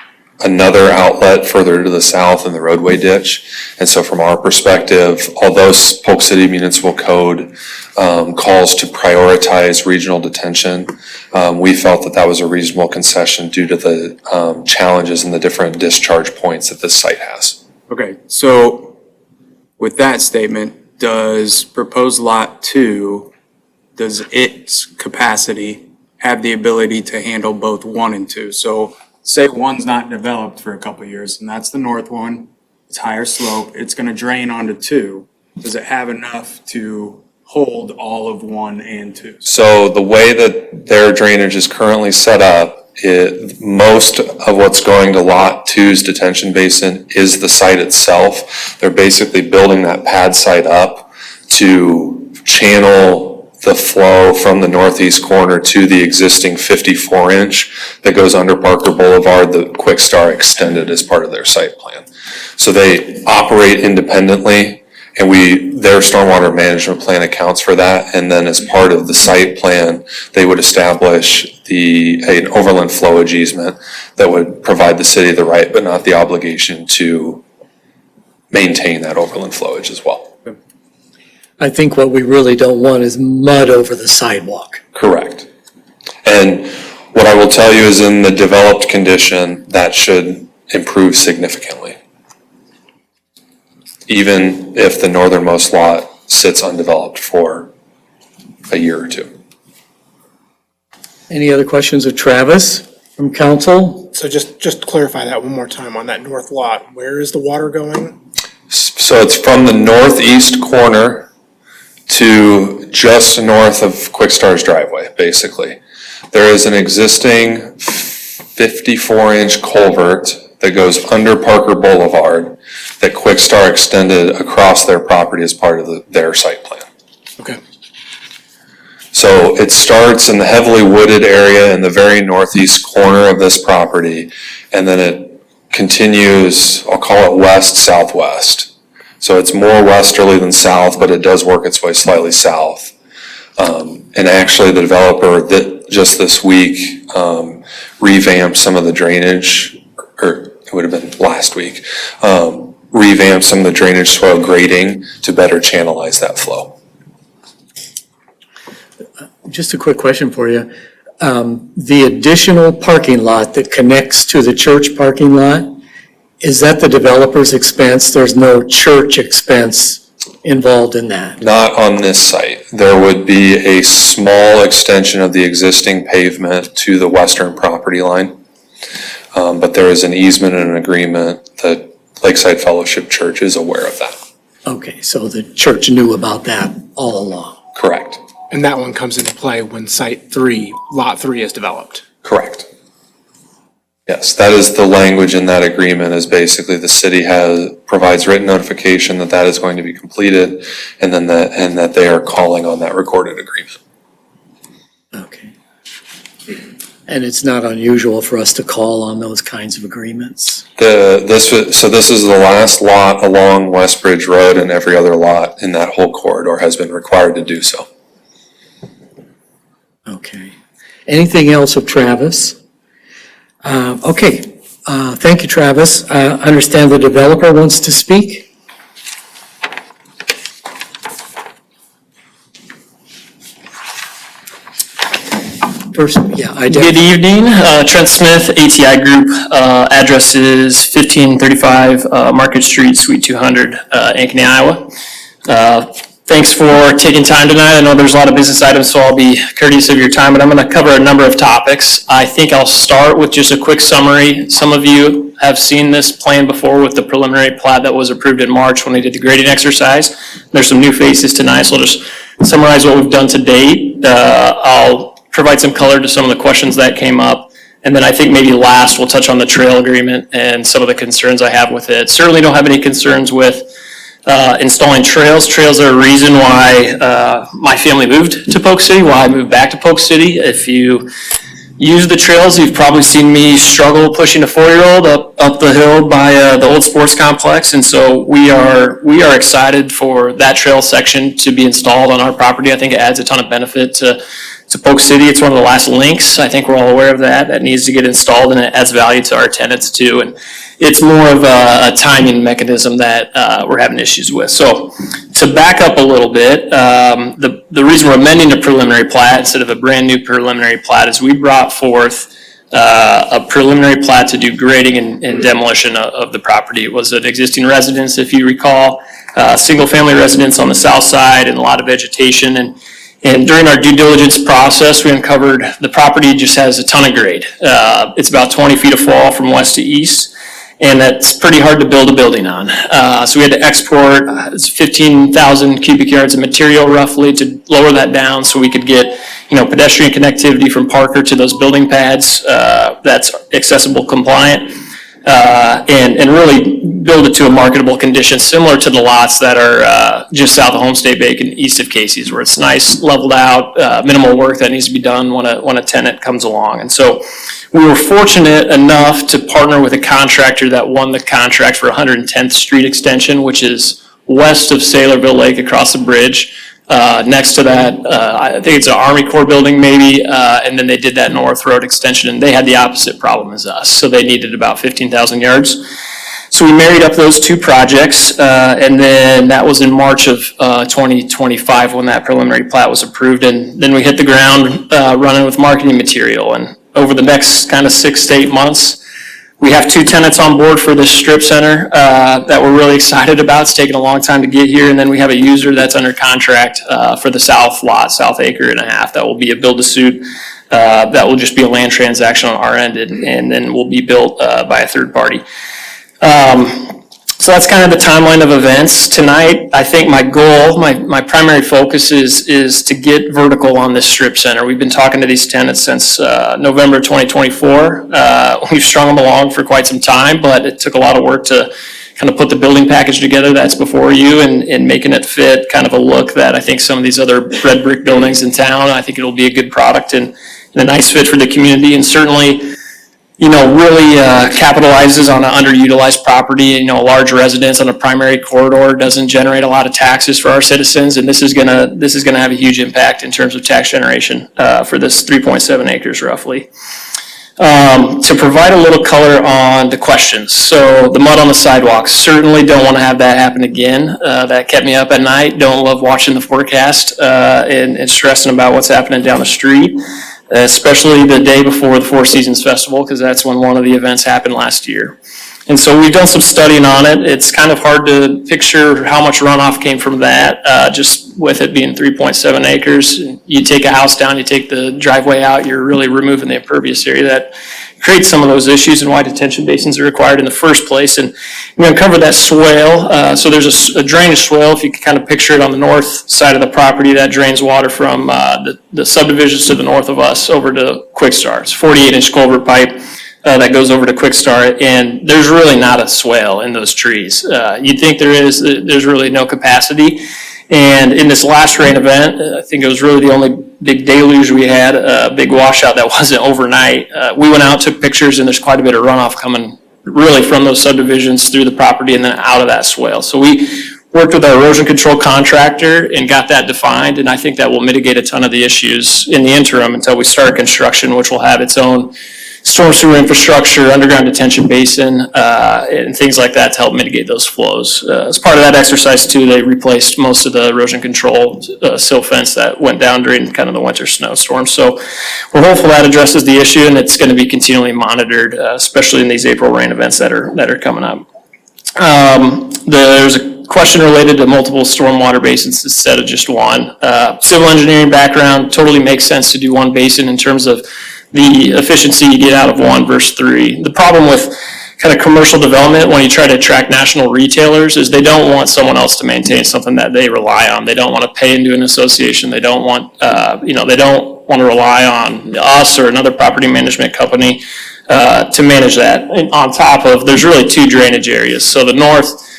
another outlet further to the south in the roadway ditch. And so from our perspective, although Polk City Municipal Code calls to prioritize regional detention, we felt that was a reasonable concession due to the challenges in the different discharge points that this site has. Okay, so with that statement, does proposed lot 2, does its capacity have the ability to handle both 1 and 2? So say 1's not developed for a couple of years, and that's the north one, it's higher slope, it's gonna drain onto 2. Does it have enough to hold all of 1 and 2? So the way that their drainage is currently set up, most of what's going to Lot 2's detention basin is the site itself. They're basically building that pad site up to channel the flow from the northeast corner to the existing 54-inch that goes under Parker Boulevard, the Quick Star extended as part of their site plan. So they operate independently, and their stormwater management plan accounts for that. And then as part of the site plan, they would establish an overland flowage easement that would provide the city the right but not the obligation to maintain that overland flowage as well. I think what we really don't want is mud over the sidewalk. Correct. And what I will tell you is in the developed condition, that should improve significantly. Even if the northernmost lot sits undeveloped for a year or 2. Any other questions of Travis? from council? So just to clarify that one more time on that north lot, where is the water going? So it's from the northeast corner to just north of Quickstar's driveway, basically. There is an existing 54-inch culvert that goes under Parker Boulevard that Quickstar extended across their property as part of their site plan. Okay. So it starts in the heavily wooded area in the very northeast corner of this property, and then it continues, I'll call it west-southwest. So it's more westerly than south, but it does work its way slightly south. And actually the developer that just this week revamped some of the drainage, or it would have been last week, revamped some of the drainage soil grading to better channelize that flow. Just a quick question for you. The additional parking lot that connects to the church parking lot, is that the developer's expense? There's no church expense involved in that? Not on this site. There would be a small extension of the existing pavement to the western property line. But there is an easement and an agreement that Lakeside Fellowship Church is aware of that. Okay, so the church knew about that all along. Correct. And that one comes into play when lot 3 is developed. Correct. Yes, that is the language in that agreement, is basically the city provides written notification that that is going to be completed, and then that they are calling on that recorded agreement. Okay. And it's not unusual for us to call on those kinds of agreements? This is the last lot along West Bridge Road, and every other lot in that whole corridor has been required to do so. Okay. Anything else of Travis? Okay, thank you, Travis. I understand the developer wants to speak. First, yeah, Good evening, Trent Smith, ATI Group. Address is 1535 Market Street, Suite 200, Ankeny, Iowa. Thanks for taking time tonight. I know there's a lot of business items, so I'll be courteous of your time, but I'm going to cover a number of topics. I think I'll start with just a quick summary. Some of you have seen this plan before with the preliminary plat that was approved in March when we did the grading exercise. There's some new faces tonight, so I'll just summarize what we've done to date. I'll provide some color to some of the questions that came up. And then I think maybe last, we'll touch on the trail agreement and some of the concerns I have with it. Certainly don't have any concerns with installing trails. Trails are a reason why my family moved to Polk City, why I moved back to Polk City. If you use the trails, you've probably seen me struggle pushing a 4-year-old up the hill by the old sports complex. And so we are excited for that trail section to be installed on our property. I think it adds a ton of benefit to Polk City. It's one of the last links. I think we're all aware of that needs to get installed, and it adds value to our tenants too. And it's more of a timing mechanism that we're having issues with. So to back up a little bit, the reason we're amending the preliminary plat instead of a brand new preliminary plat is we brought forth a preliminary plat to do grading and demolition of the property. It was an existing residence, if you recall, single family residence on the south side and a lot of vegetation. And during our due diligence process, we uncovered the property just has a ton of grade. It's about 20 feet of fall from west to east, and that's pretty hard to build a building on. So we had to export 15,000 cubic yards of material roughly to lower that down so we could get pedestrian connectivity from Parker to those building pads that's accessible compliant. And really build it to a marketable condition similar to the lots that are just south of Homestay Bacon, east of Casey's, where it's nice, leveled out, minimal work that needs to be done when a tenant comes along. And so we were fortunate enough to partner with a contractor that won the contract for 110th Street extension, which is west of Saylorville Lake across the bridge. Next to that, I think it's an Army Corps building maybe, and then they did that North Road extension, and they had the opposite problem as us. So they needed about 15,000 yards. So we married up those two projects, and then that was in March of 2025 when that preliminary plat was approved, and then we hit the ground running with marketing material. And over the next kind of 6 to 8 months, we have 2 tenants on board for this strip center that we're really excited about. It's taken a long time to get here. And then we have a user that's under contract for the south lot, south acre and a half, that will be a build-to-suit That will just be a land transaction on our end, and then will be built by a third party. So that's kind of the timeline of events. Tonight, I think my goal, my primary focus is to get vertical on this strip center. We've been talking to these tenants since November 2024. We've strung them along for quite some time, but it took a lot of work to kind of put the building package together that's before you and making it fit kind of a look that I think some of these other red brick buildings in town, I think it'll be a good product and a nice fit for the community, and certainly really capitalizes on an underutilized property. A large residence on a primary corridor doesn't generate a lot of taxes for our citizens, and this is gonna have a huge impact in terms of tax generation for this 3.7 acres roughly. To provide a little color on the questions. So the mud on the sidewalks, certainly don't want to have that happen again. That kept me up at night. Don't love watching the forecast and stressing about what's happening down the street. Especially the day before the Four Seasons Festival, because that's when one of the events happened last year. And so we've done some studying on it. It's kind of hard to picture how much runoff came from that, just with it being 3.7 acres. You take a house down, you take the driveway out, you're really removing the impervious area. That creates some of those issues and why detention basins are required in the first place. And we're going to cover that swale. So there's a drainage swale, if you can kind of picture it on the north side of the property, that drains water from the subdivisions to the north of us over to Quickstar. It's 48-inch culvert pipe that goes over to Quickstar, and there's really not a swale in those trees. You'd think there's really no capacity. And in this last rain event, I think it was really the only big deluge we had, a big washout that wasn't overnight. We went out, took pictures, and there's quite a bit of runoff coming really from those subdivisions through the property and then out of that swale. So we worked with our erosion control contractor and got that defined, and I think that will mitigate a ton of the issues in the interim until we start construction, which will have its own storm sewer infrastructure, underground detention basin, and things like that to help mitigate those flows. As part of that exercise too, they replaced most of the erosion control silt fence that went down during kind of the winter snowstorm. So we're hopeful that addresses the issue, and it's going to be continually monitored, especially in these April rain events that are coming up. There's a question related to multiple stormwater basins instead of just one. Civil engineering background, totally makes sense to do one basin in terms of the efficiency you get out of one versus three. The problem with kind of commercial development when you try to attract national retailers is they don't want someone else to maintain something that they rely on. They don't want to pay into an association. They don't want, they don't want to rely on us or another property management company to manage that. And on top of, there's really two drainage areas. So the north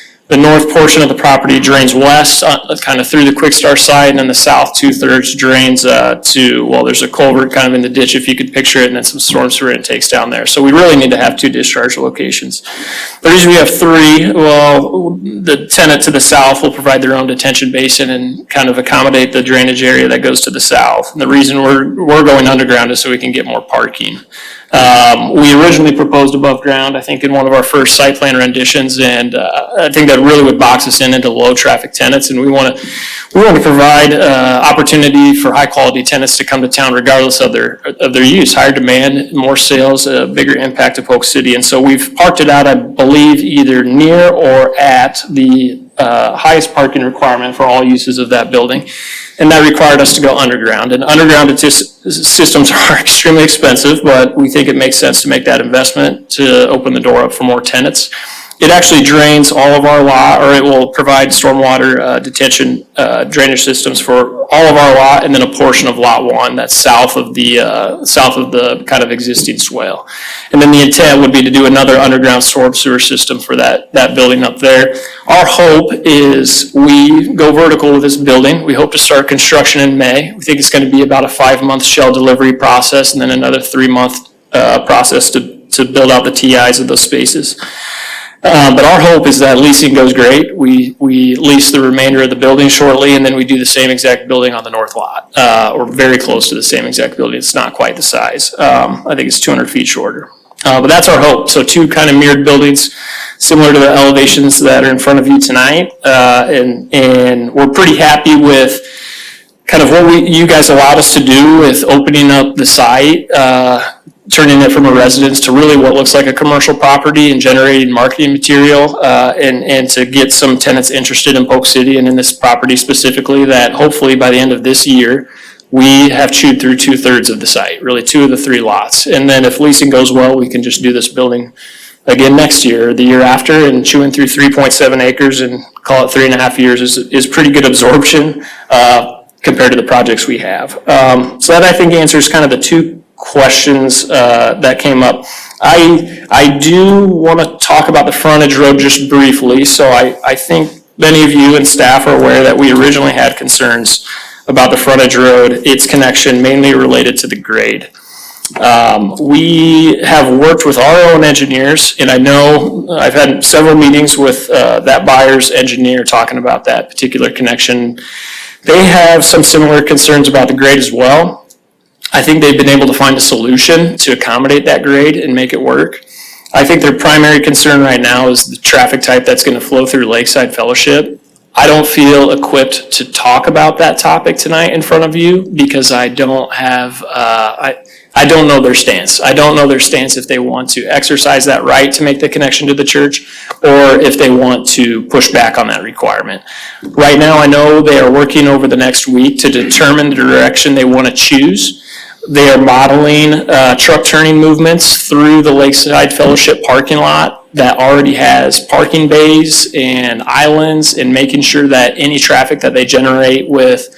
portion of the property drains west, kind of through the Quickstar site, and then the south 2/3 drains there's a culvert kind of in the ditch, if you could picture it, and then some storm sewer intakes down there. So we really need to have two discharge locations. The reason we have three, well, the tenant to the south will provide their own detention basin and kind of accommodate the drainage area that goes to the south. And the reason we're going underground is so we can get more parking. We originally proposed above ground, I think, in one of our first site plan renditions, and I think that really would box us into low traffic tenants, and we want to provide opportunity for high quality tenants to come to town regardless of their use. Higher demand, more sales, a bigger impact to Polk City, and so we've parked it out, I believe, either near or at the highest parking requirement for all uses of that building. And that required us to go underground. And underground systems are extremely expensive, but we think it makes sense to make that investment to open the door up for more tenants. It actually drains all of our lot, or it will provide stormwater detention drainage systems for all of our lot, and then a portion of lot one that's south of the kind of existing swale. And then the intent would be to do another underground storm sewer system for that building up there. Our hope is we go vertical with this building. We hope to start construction in May. We think it's going to be about a 5-month shell delivery process, and then another 3-month process to build out the TIs of those spaces. But our hope is that leasing goes great. We lease the remainder of the building shortly, and then we do the same exact building on the north lot, or very close to the same exact building. It's not quite the size. I think it's 200 feet shorter. But that's our hope. So two kind of mirrored buildings, similar to the elevations that are in front of you tonight. And we're pretty happy with kind of what you guys allowed us to do with opening up the site, turning it from a residence to really what looks like a commercial property and generating marketing material, and to get some tenants interested in Polk City and in this property specifically, that hopefully by the end of this year, We have chewed through 2/3 of the site, really 2 of the 3 lots. And then if leasing goes well, we can just do this building again next year or the year after, and chewing through 3.7 acres and call it 3.5 years is pretty good absorption compared to the projects we have. So that I think answers kind of the 2 questions that came up. I do want to talk about the frontage road just briefly. So I think many of you and staff are aware that we originally had concerns about the frontage road, its connection mainly related to the grade. We have worked with our own engineers, and I know I've had several meetings with that buyer's engineer talking about that particular connection. They have some similar concerns about the grade as well. I think they've been able to find a solution to accommodate that grade and make it work. I think their primary concern right now is the traffic type that's going to flow through Lakeside Fellowship. I don't feel equipped to talk about that topic tonight in front of you because I don't have, I don't know their stance. I don't know their stance if they want to exercise that right to make the connection to the church or if they want to push back on that requirement. Right now, I know they are working over the next week to determine the direction they want to choose. They are modeling truck turning movements through the Lakeside Fellowship parking lot that already has parking bays and islands, and making sure that any traffic that they generate with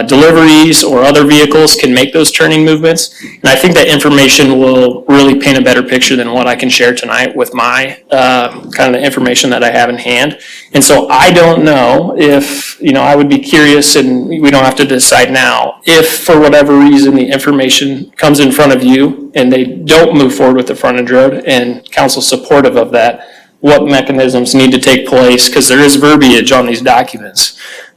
deliveries or other vehicles can make those turning movements. And I think that information will really paint a better picture than what I can share tonight with my kind of the information that I have in hand. And so I don't know if, I would be curious, and we don't have to decide now, if for whatever reason the information comes in front of you and they don't move forward with the frontage road and council's supportive of that, what mechanisms need to take place, because there is verbiage on these documents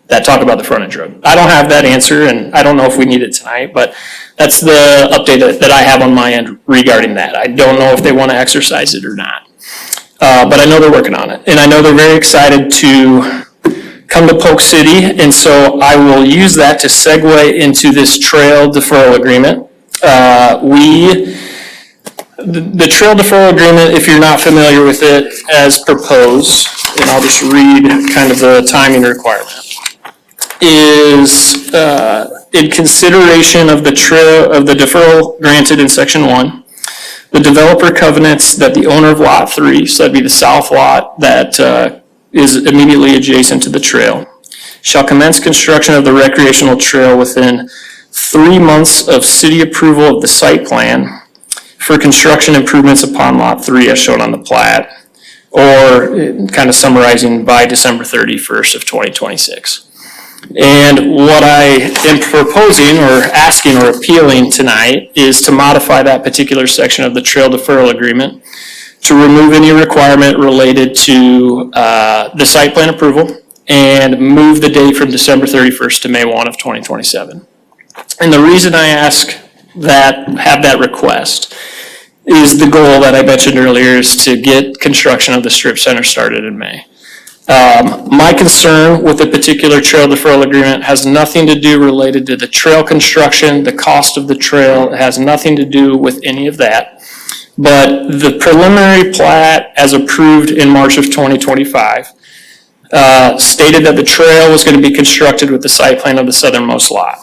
that talk about the frontage road. I don't have that answer, and I don't know if we need it tonight, but that's the update that I have on my end regarding that. I don't know if they want to exercise it or not, but I know they're working on it, and I know they're very excited to come to Polk City, and so I will use that to segue into this trail deferral agreement. The trail deferral agreement, if you're not familiar with it, as proposed, and I'll just read kind of the timing requirement, is in consideration of the deferral granted in section 1, the developer covenants that the owner of lot 3, so that'd be the south lot that is immediately adjacent to the trail, shall commence construction of the recreational trail within 3 months of city approval of the site plan for construction improvements upon lot 3 as shown on the plat, or kind of summarizing by December 31st of 2026. And what I am proposing or asking or appealing tonight is to modify that particular section of the trail deferral agreement to remove any requirement related to the site plan approval and move the date from December 31st to May 1 of 2027. And the reason I have that request is the goal that I mentioned earlier is to get construction of the strip center started in May. My concern with the particular trail deferral agreement has nothing to do related to the trail construction, the cost of the trail. It has nothing to do with any of that. But the preliminary plat, as approved in March of 2025, stated that the trail was going to be constructed with the site plan of the southernmost lot.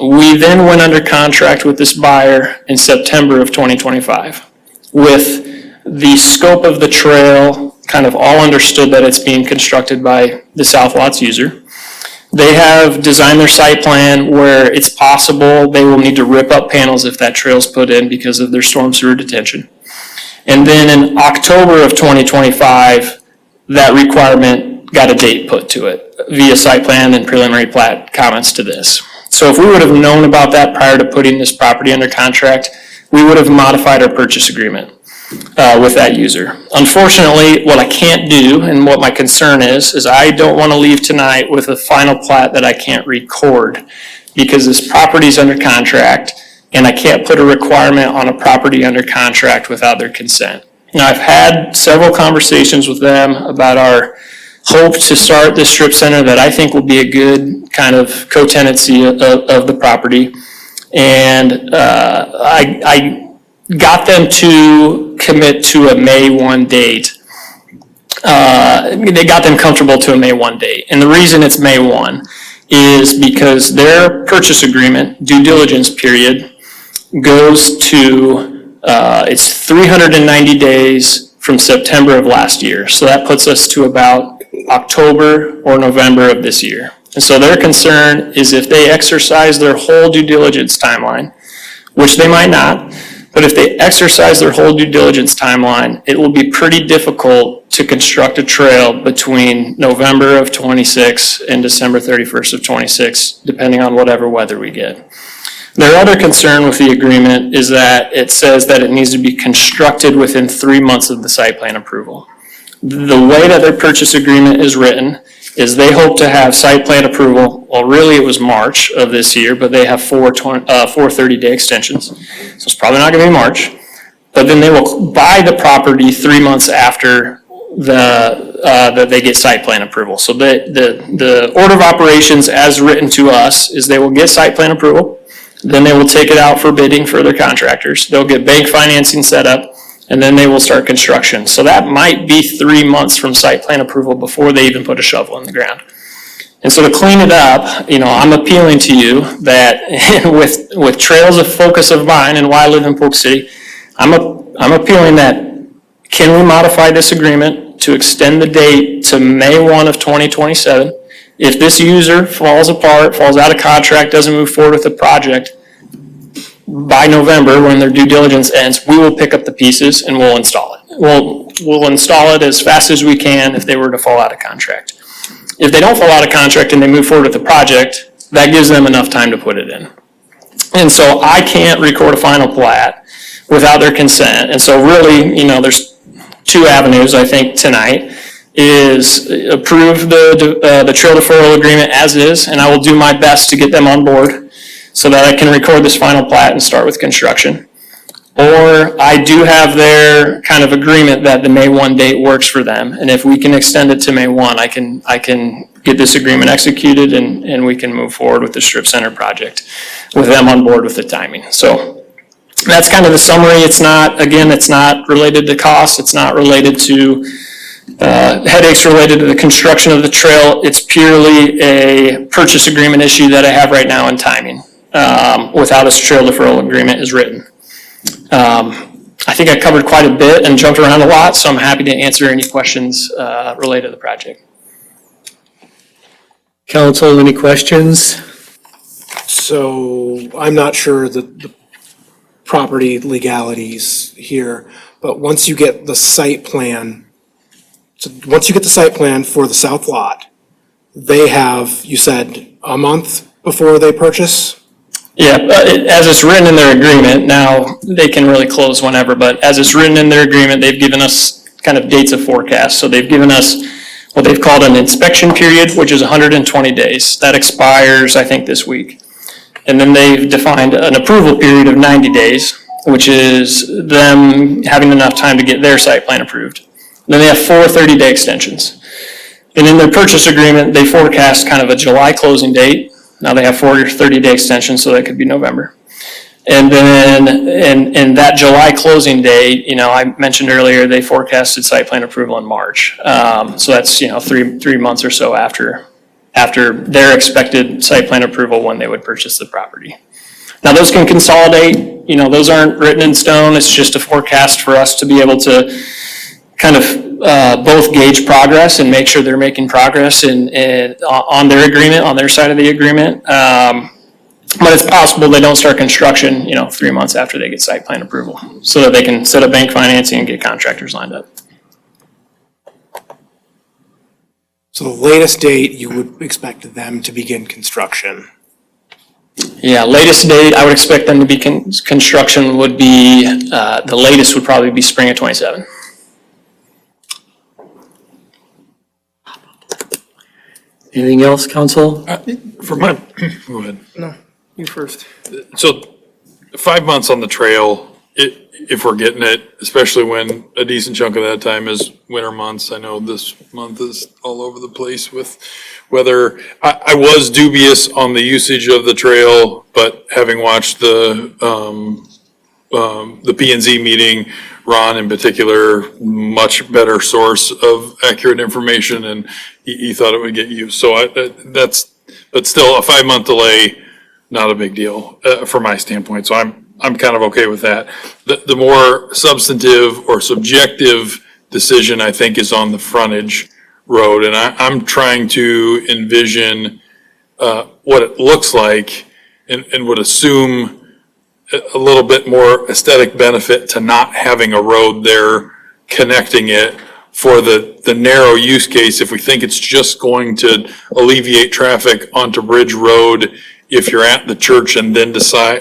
We then went under contract with this buyer in September of 2025 with the scope of the trail kind of all understood that it's being constructed by the South Lots user. They have designed their site plan where it's possible they will need to rip up panels if that trail's put in because of their storm sewer detention. And then in October of 2025, that requirement got a date put to it via site plan and preliminary plat comments to this. So if we would have known about that prior to putting this property under contract, we would have modified our purchase agreement with that user. Unfortunately, what I can't do and what my concern is I don't want to leave tonight with a final plat that I can't record because this property is under contract and I can't put a requirement on a property under contract without their consent. Now, I've had several conversations with them about our hope to start this strip center that I think will be a good kind of co-tenancy of the property. And I got them to commit to a May 1 date. They got them comfortable to a May 1 date. And the reason it's May 1 is because their purchase agreement, due diligence period, goes to, it's 390 days from September of last year. So that puts us to about October or November of this year. And so their concern is if they exercise their whole due diligence timeline, which they might not, but if they exercise their whole due diligence timeline, it will be pretty difficult to construct a trail between November of 26 and December 31st of 26, depending on whatever weather we get. Their other concern with the agreement is that it says that it needs to be constructed within 3 months of the site plan approval. The way that their purchase agreement is written is they hope to have site plan approval, well, really it was March of this year, but they have four 30-day extensions. So it's probably not gonna be March. But then they will buy the property 3 months after that they get site plan approval. So the order of operations as written to us is they will get site plan approval, then they will take it out for bidding for their contractors. They'll get bank financing set up, and then they will start construction. So that might be 3 months from site plan approval before they even put a shovel in the ground. And so to clean it up, I'm appealing to you that with trails of focus of mine and why I live in Polk City, I'm appealing that can we modify this agreement to extend the date to May 1 of 2027? If this user falls apart, falls out of contract, doesn't move forward with the project, by November, when their due diligence ends, we will pick up the pieces and we'll install it. We'll install it as fast as we can if they were to fall out of contract. If they don't fall out of contract and they move forward with the project, that gives them enough time to put it in. And so I can't record a final plat without their consent. And so really, there's two avenues, I think, tonight, is approve the trail deferral agreement as is, and I will do my best to get them on board so that I can record this final plat and start with construction. Or I do have their kind of agreement that the May 1 date works for them, and if we can extend it to May 1, I can get this agreement executed and we can move forward with the strip center project with them on board with the timing. So that's kind of the summary. It's not related to cost. It's not related to headaches related to the construction of the trail. It's purely a purchase agreement issue that I have right now in timing. Without a trail deferral agreement is written. I think I covered quite a bit and jumped around a lot, so I'm happy to answer any questions related to the project. Council, any questions? So I'm not sure the property legalities here, but once you get the site plan, for the south lot, they have, you said, a month before they purchase? Yeah, as it's written in their agreement, now they can really close whenever, but as it's written in their agreement, they've given us kind of dates of forecast. So they've given us what they've called an inspection period, which is 120 days. That expires, I think, this week. And then they've defined an approval period of 90 days, which is them having enough time to get their site plan approved. And then they have 4 30-day extensions. And in their purchase agreement, they forecast kind of a July closing date. Now they have 4 30-day extensions, so that could be November. And then in that July closing date, I mentioned earlier, they forecasted site plan approval in March. So that's, 3 months or so after their expected site plan approval when they would purchase the property. Now those can consolidate, those aren't written in stone. It's just a forecast for us to be able to kind of both gauge progress and make sure they're making progress on their agreement, on their side of the agreement. But it's possible they don't start construction, 3 months after they get site plan approval, so that they can set up bank financing and get contractors lined up. So the latest date you would expect them to begin construction? Yeah, latest date I would expect them to be construction would be, the latest would probably be spring of 27. Anything else, council? For my, go ahead. No, you first. So 5 months on the trail, if we're getting it, especially when a decent chunk of that time is winter months. I know this month is all over the place with weather. I was dubious on the usage of the trail, but having watched the P&Z meeting, Ron in particular, much better source of accurate information, and he thought it would get used. So But still, a 5-month delay, not a big deal, from my standpoint, so I'm kind of okay with that. The more substantive or subjective decision, I think, is on the frontage road, and I'm trying to envision, what it looks like and would assume a little bit more aesthetic benefit to not having a road there connecting it for the narrow use case. If we think it's just going to alleviate traffic onto Bridge Road, if you're at the church and then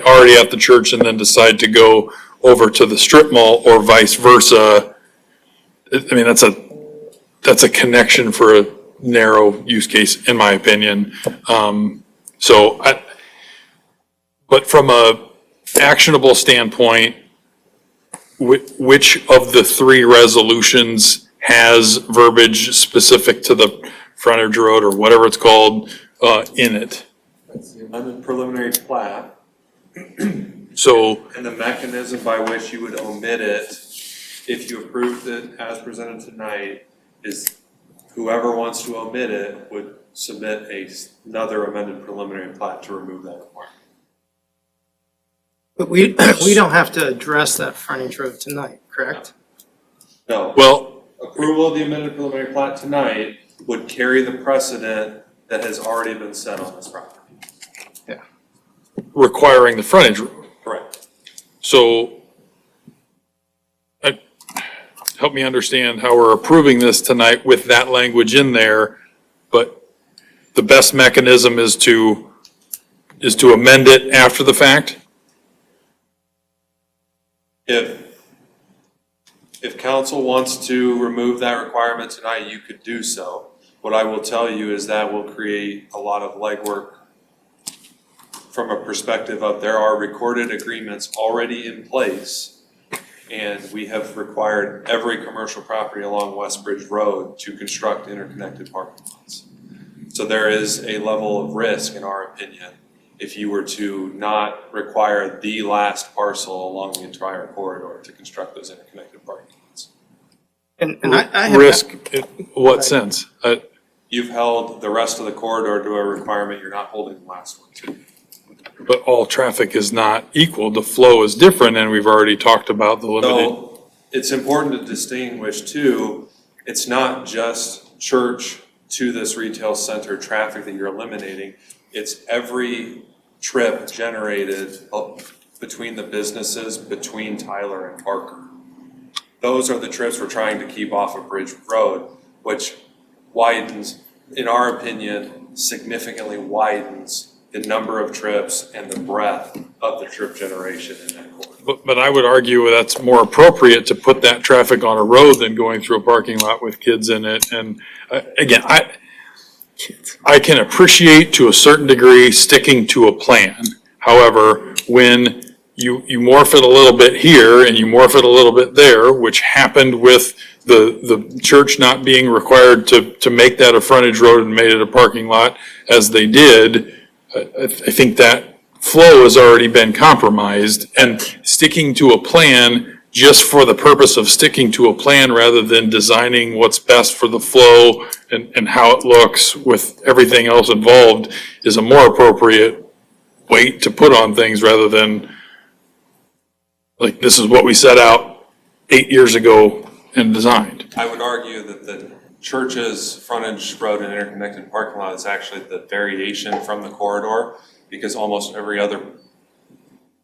already at the church and then decide to go over to the strip mall or vice versa, I mean, that's a connection for a narrow use case, in my opinion. But from a actionable standpoint, which of the 3 resolutions has verbiage specific to the frontage road or whatever it's called, in it? That's the amended preliminary plat. So, And the mechanism by which you would omit it, if you approved it as presented tonight, is whoever wants to omit it would submit another amended preliminary plat to remove that requirement. But we don't have to address that frontage road tonight, correct? No. well, Approval of the amended preliminary plat tonight would carry the precedent that has already been set on this property. requiring the frontage road. Correct. So, help me understand how we're approving this tonight with that language in there, but the best mechanism is to amend it after the fact? If council wants to remove that requirement tonight, you could do so. What I will tell you is that will create a lot of legwork from a perspective of there are recorded agreements already in place, and we have required every commercial property along West Bridge Road to construct interconnected parking lots. So there is a level of risk, in our opinion, if you were to not require the last parcel along the entire corridor to construct those interconnected parking lots. And I have. Risk, in what sense? You've held the rest of the corridor to a requirement you're not holding the last one to. But all traffic is not equal, the flow is different, and we've already talked about the limited. So it's important to distinguish too, it's not just church to this retail center traffic that you're eliminating. It's every trip generated between the businesses, between Tyler and Parker. Those are the trips we're trying to keep off of Bridge Road, which widens, in our opinion, significantly widens the number of trips and the breadth of the trip generation in that corridor. But I would argue that's more appropriate to put that traffic on a road than going through a parking lot with kids in it. And again, I can appreciate to a certain degree sticking to a plan. However, when you morph it a little bit here and you morph it a little bit there, which happened with the church not being required to make that a frontage road and made it a parking lot as they did, I think that flow has already been compromised, and sticking to a plan just for the purpose of sticking to a plan rather than designing what's best for the flow and how it looks with everything else involved is a more appropriate weight to put on things rather than like, this is what we set out 8 years ago and designed. I would argue that the church's frontage road and interconnected parking lot is actually the variation from the corridor, because almost every other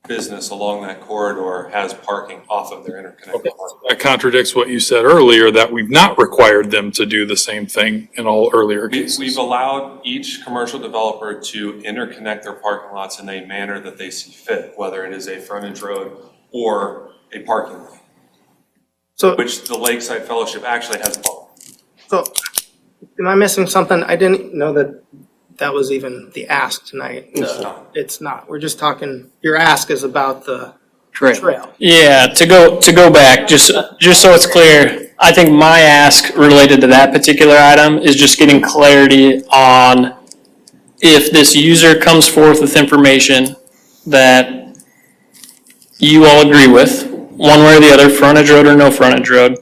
business along that corridor has parking off of their interconnected parking lot. That contradicts what you said earlier, that we've not required them to do the same thing in all earlier cases. We've allowed each commercial developer to interconnect their parking lots in a manner that they see fit, whether it is a frontage road or a parking lot, So, which the Lakeside Fellowship actually has both. so, am I missing something? I didn't know that was even the ask tonight. It's not. It's not. We're just talking, your ask is about the trail. Yeah, to go back, just so it's clear, I think my ask related to that particular item is just getting clarity on if this user comes forth with information that you all agree with, one way or the other, frontage road or no frontage road,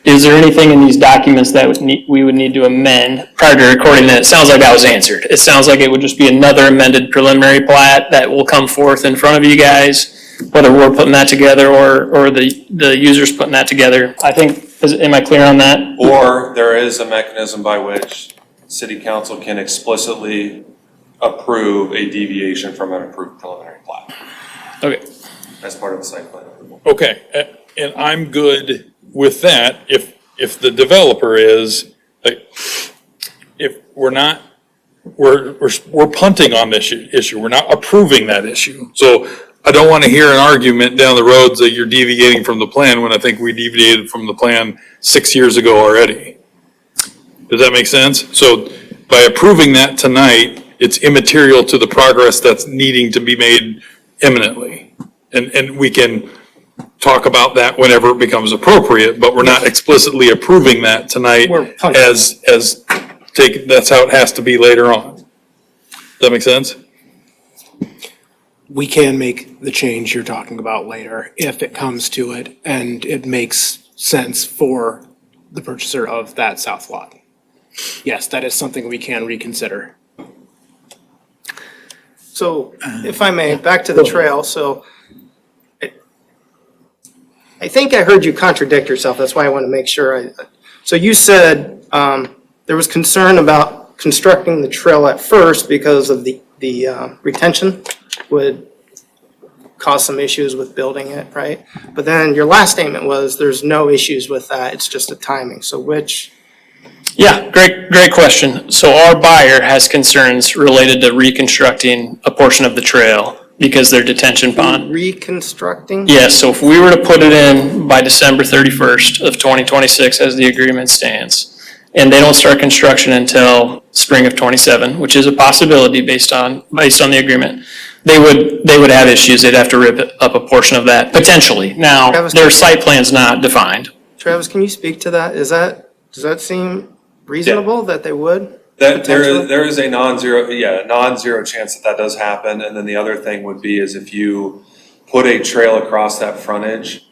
is there anything in these documents that we would need to amend prior to recording that? It sounds like that was answered. It sounds like it would just be another amended preliminary plat that will come forth in front of you guys, whether we're putting that together or the user's putting that together. I think, am I clear on that? Or there is a mechanism by which city council can explicitly approve a deviation from an approved preliminary plat Okay. as part of the site plan approval. Okay, and I'm good with that if the developer is, like, if we're not, we're punting on this issue, we're not approving that issue. So I don't want to hear an argument down the roads that you're deviating from the plan when I think we deviated from the plan 6 years ago already. Does that make sense? So by approving that tonight, it's immaterial to the progress that's needing to be made imminently. And we can talk about that whenever it becomes appropriate, but we're not explicitly approving that tonight We're punting. that's how it has to be later on. Does that make sense? We can make the change you're talking about later if it comes to it and it makes sense for the purchaser of that south lot. Yes, that is something we can reconsider. So if I may, back to the trail, so I think I heard you contradict yourself, that's why I want to make sure so you said there was concern about constructing the trail at first because of the retention would cause some issues with building it, right? But then your last statement was there's no issues with that, it's just a timing, so which? Yeah, great question. So our buyer has concerns related to reconstructing a portion of the trail because their detention pond. Reconstructing? Yes, so if we were to put it in by December 31st of 2026 as the agreement stands, and they don't start construction until spring of 27, which is a possibility based on the agreement, they would have issues. They'd have to rip up a portion of that, potentially. Now, Travis, their site plan's not defined. Travis, can you speak to that? Does that seem reasonable that they would? There is a non-zero chance that does happen. And then the other thing would be is if you put a trail across that frontage,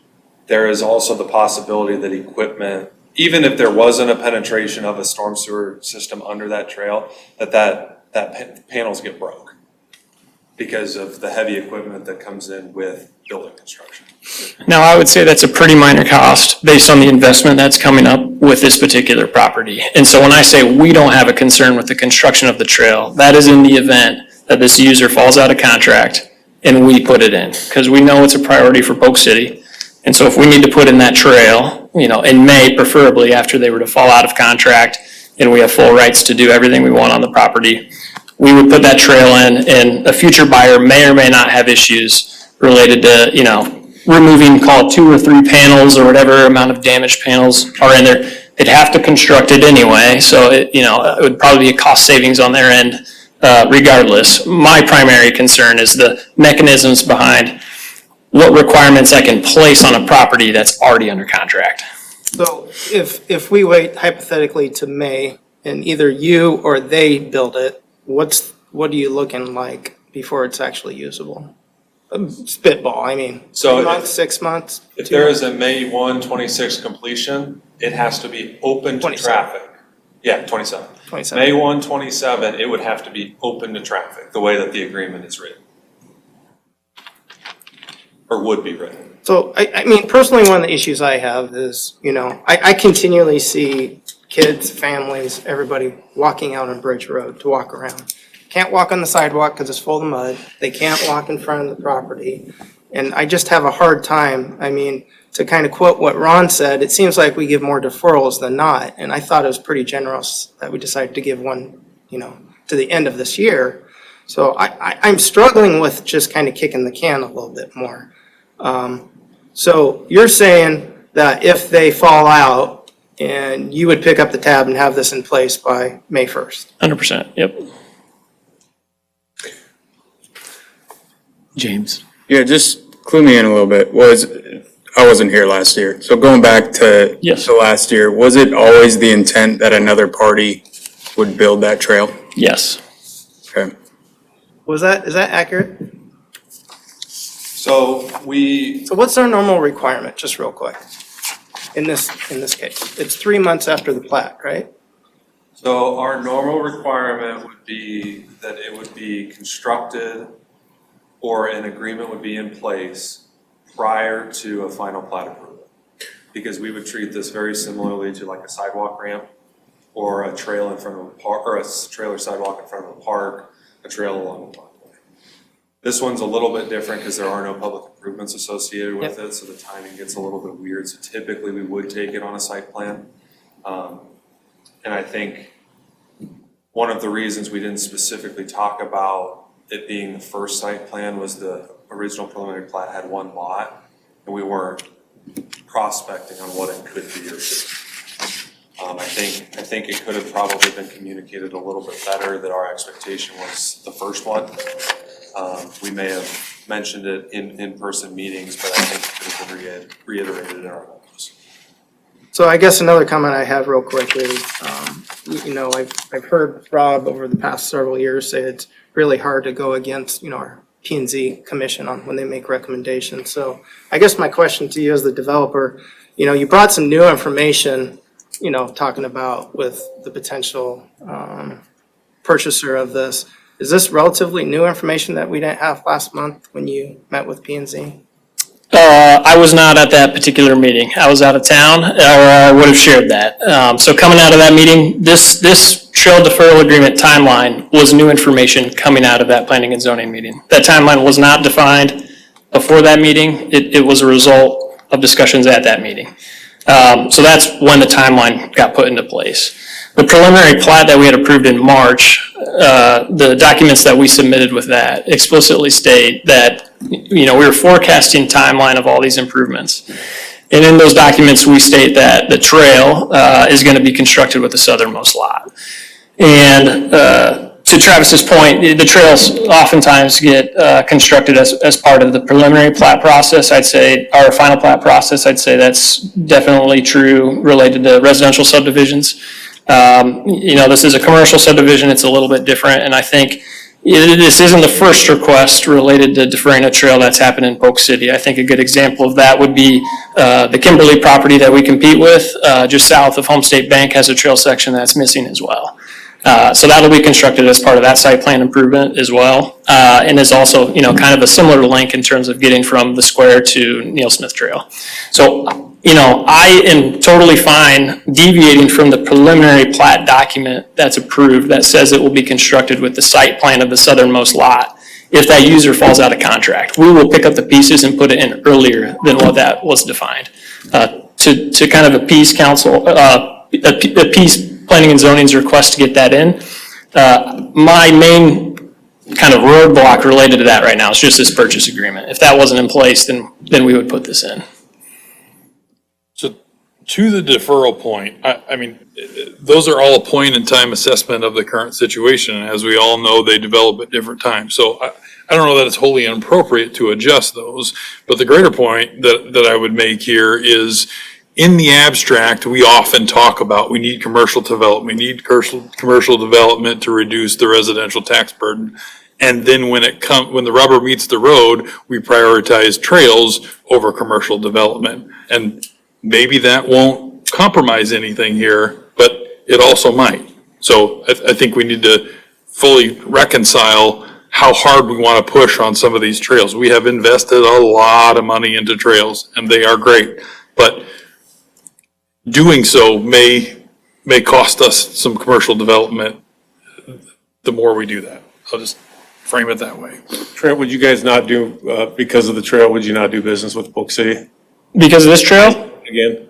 there is also the possibility that equipment, even if there wasn't a penetration of a storm sewer system under that trail, that panels get broke because of the heavy equipment that comes in with building construction. Now, I would say that's a pretty minor cost based on the investment that's coming up with this particular property. And so when I say we don't have a concern with the construction of the trail, that is in the event that this user falls out of contract and we put it in, because we know it's a priority for Polk City. And so if we need to put in that trail, in May, preferably after they were to fall out of contract and we have full rights to do everything we want on the property, we would put that trail in, and a future buyer may or may not have issues related to, removing, call it 2 or 3 panels or whatever amount of damaged panels are in there. They'd have to construct it anyway, so it would probably be a cost savings on their end regardless. My primary concern is the mechanisms behind what requirements I can place on a property that's already under contract. So if we wait hypothetically to May and either you or they build it, what are you looking like before it's actually usable? Spitball, I mean, So 3 months, 6 months? If 2 there months? is a May 1, 26 completion, it has to be open to 27. traffic. Yeah, 27. 27. May 1, 27, it would have to be open to traffic, the way that the agreement is written. Or would be written. So, I mean, personally, one of the issues I have is, I continually see kids, families, everybody walking out on Bridge Road to walk around. Can't walk on the sidewalk because it's full of mud. They can't walk in front of the property. And I just have a hard time, to kind of quote what Ron said, it seems like we give more deferrals than not. And I thought it was pretty generous that we decided to give one, to the end of this year. So I'm struggling with just kind of kicking the can a little bit more. So you're saying that if they fall out, and you would pick up the tab and have this in place by May 1st? 100%, yep. James. Yeah, just clue me in a little bit. I wasn't here last year, so going back to Yes. the last year, was it always the intent that another party would build that trail? Yes. Okay. Is that accurate? So So what's our normal requirement, just real quick? in this case? It's 3 months after the plat, right? So our normal requirement would be that it would be constructed or an agreement would be in place prior to a final plat approval. Because we would treat this very similarly to like a sidewalk ramp or a trail in front of a park, or a trailer sidewalk in front of a park, a trail along the parkway. This one's a little bit different because there are no public improvements associated with it, so the timing gets a little bit weird. So typically we would take it on a site plan. And I think one of the reasons we didn't specifically talk about it being the first site plan was the original preliminary plat had one lot, and we weren't prospecting on what it could be or should be. I think it could have probably been communicated a little bit better that our expectation was the first one. We may have mentioned it in in-person meetings, but I think it could have been reiterated in our memos. So I guess another comment I have real quick is, I've heard Rob over the past several years say it's really hard to go against, our P&Z commission on when they make recommendations. So I guess my question to you as the developer, you brought some new information, talking about with the potential purchaser of this. Is this relatively new information that we didn't have last month when you met with P&Z? I was not at that particular meeting. I was out of town, or I would have shared that. So coming out of that meeting, this trail deferral agreement timeline was new information coming out of that planning and zoning meeting. That timeline was not defined before that meeting. It was a result of discussions at that meeting. So that's when the timeline got put into place. The preliminary plat that we had approved in March, the documents that we submitted with that explicitly state that, we were forecasting timeline of all these improvements. And in those documents, we state that the trail is going to be constructed with the southernmost lot. And to Travis's point, the trails oftentimes get constructed as part of the preliminary plat process. I'd say, our final plat process, I'd say that's definitely true related to residential subdivisions. This is a commercial subdivision, it's a little bit different, and I think this isn't the first request related to deferring a trail that's happened in Polk City. I think a good example of that would be the Kimberly property that we compete with, just south of Home State Bank has a trail section that's missing as well. So that'll be constructed as part of that site plan improvement as well, and is also, kind of a similar link in terms of getting from the square to Neil Smith Trail. So, I am totally fine deviating from the preliminary plat document that's approved that says it will be constructed with the site plan of the southernmost lot if that user falls out of contract. We will pick up the pieces and put it in earlier than what that was defined. To kind of appease council, appease planning and zoning's request to get that in. My main kind of roadblock related to that right now is just this purchase agreement. If that wasn't in place, then we would put this in. So to the deferral point, I mean, those are all a point in time assessment of the current situation. And as we all know, they develop at different times. So I don't know that it's wholly inappropriate to adjust those. But the greater point that I would make here is, in the abstract, we often talk about we need commercial development. We need commercial development to reduce the residential tax burden. And then when the rubber meets the road, we prioritize trails over commercial development. And maybe that won't compromise anything here, but it also might. So I think we need to fully reconcile how hard we want to push on some of these trails. We have invested a lot of money into trails, and they are great. But doing so may cost us some commercial development the more we do that. I'll just frame it that way. Trent, would you guys not do, because of the trail, would you not do business with Polk City Because of this trail? again?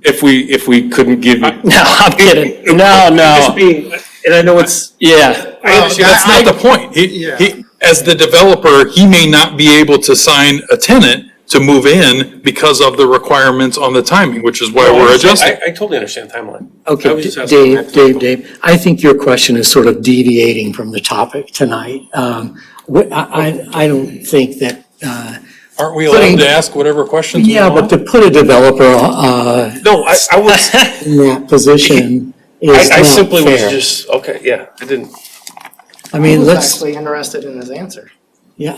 If we couldn't give you. No, I'm kidding. No. Just being, and I know it's. Yeah. That's not the point. He, as the developer, he may not be able to sign a tenant to move in because of the requirements on the timing, which is why we're adjusting. I totally understand the timeline. Okay, I was just asking Dave, I think your question is sort of deviating from the topic tonight. I don't think that, Aren't we allowed to ask whatever questions we yeah, want? but to put a developer, No, I was, in that position is I not simply was fair. just, okay, yeah, I didn't. I I mean, was let's, actually interested in his answer. Yeah.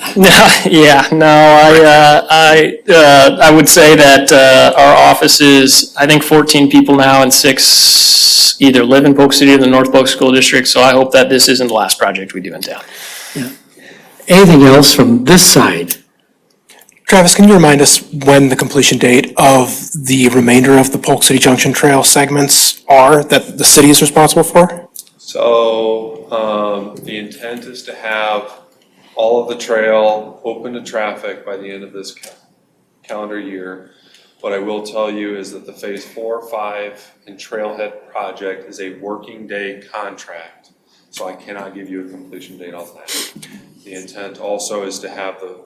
I would say that our office is, I think, 14 people now, and 6 either live in Polk City or the North Polk School District, so I hope that this isn't the last project we do in town. Anything else from this side? Travis, can you remind us when the completion date of the remainder of the Polk City Junction Trail segments are that the city is responsible for? So, the intent is to have all of the trail open to traffic by the end of this calendar year. What I will tell you is that the Phase 4, 5, and Trailhead project is a working day contract, so I cannot give you a completion date on that. The intent also is to have the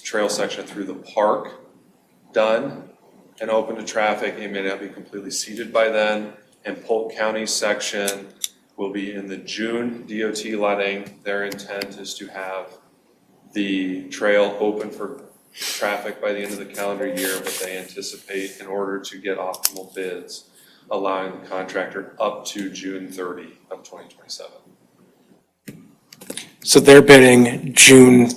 trail section through the park done and open to traffic. It may not be completely seated by then, and Polk County section will be in the June DOT letting. Their intent is to have the trail open for traffic by the end of the calendar year, but they anticipate, in order to get optimal bids, allowing the contractor up to June 30 of 2027 So they're bidding June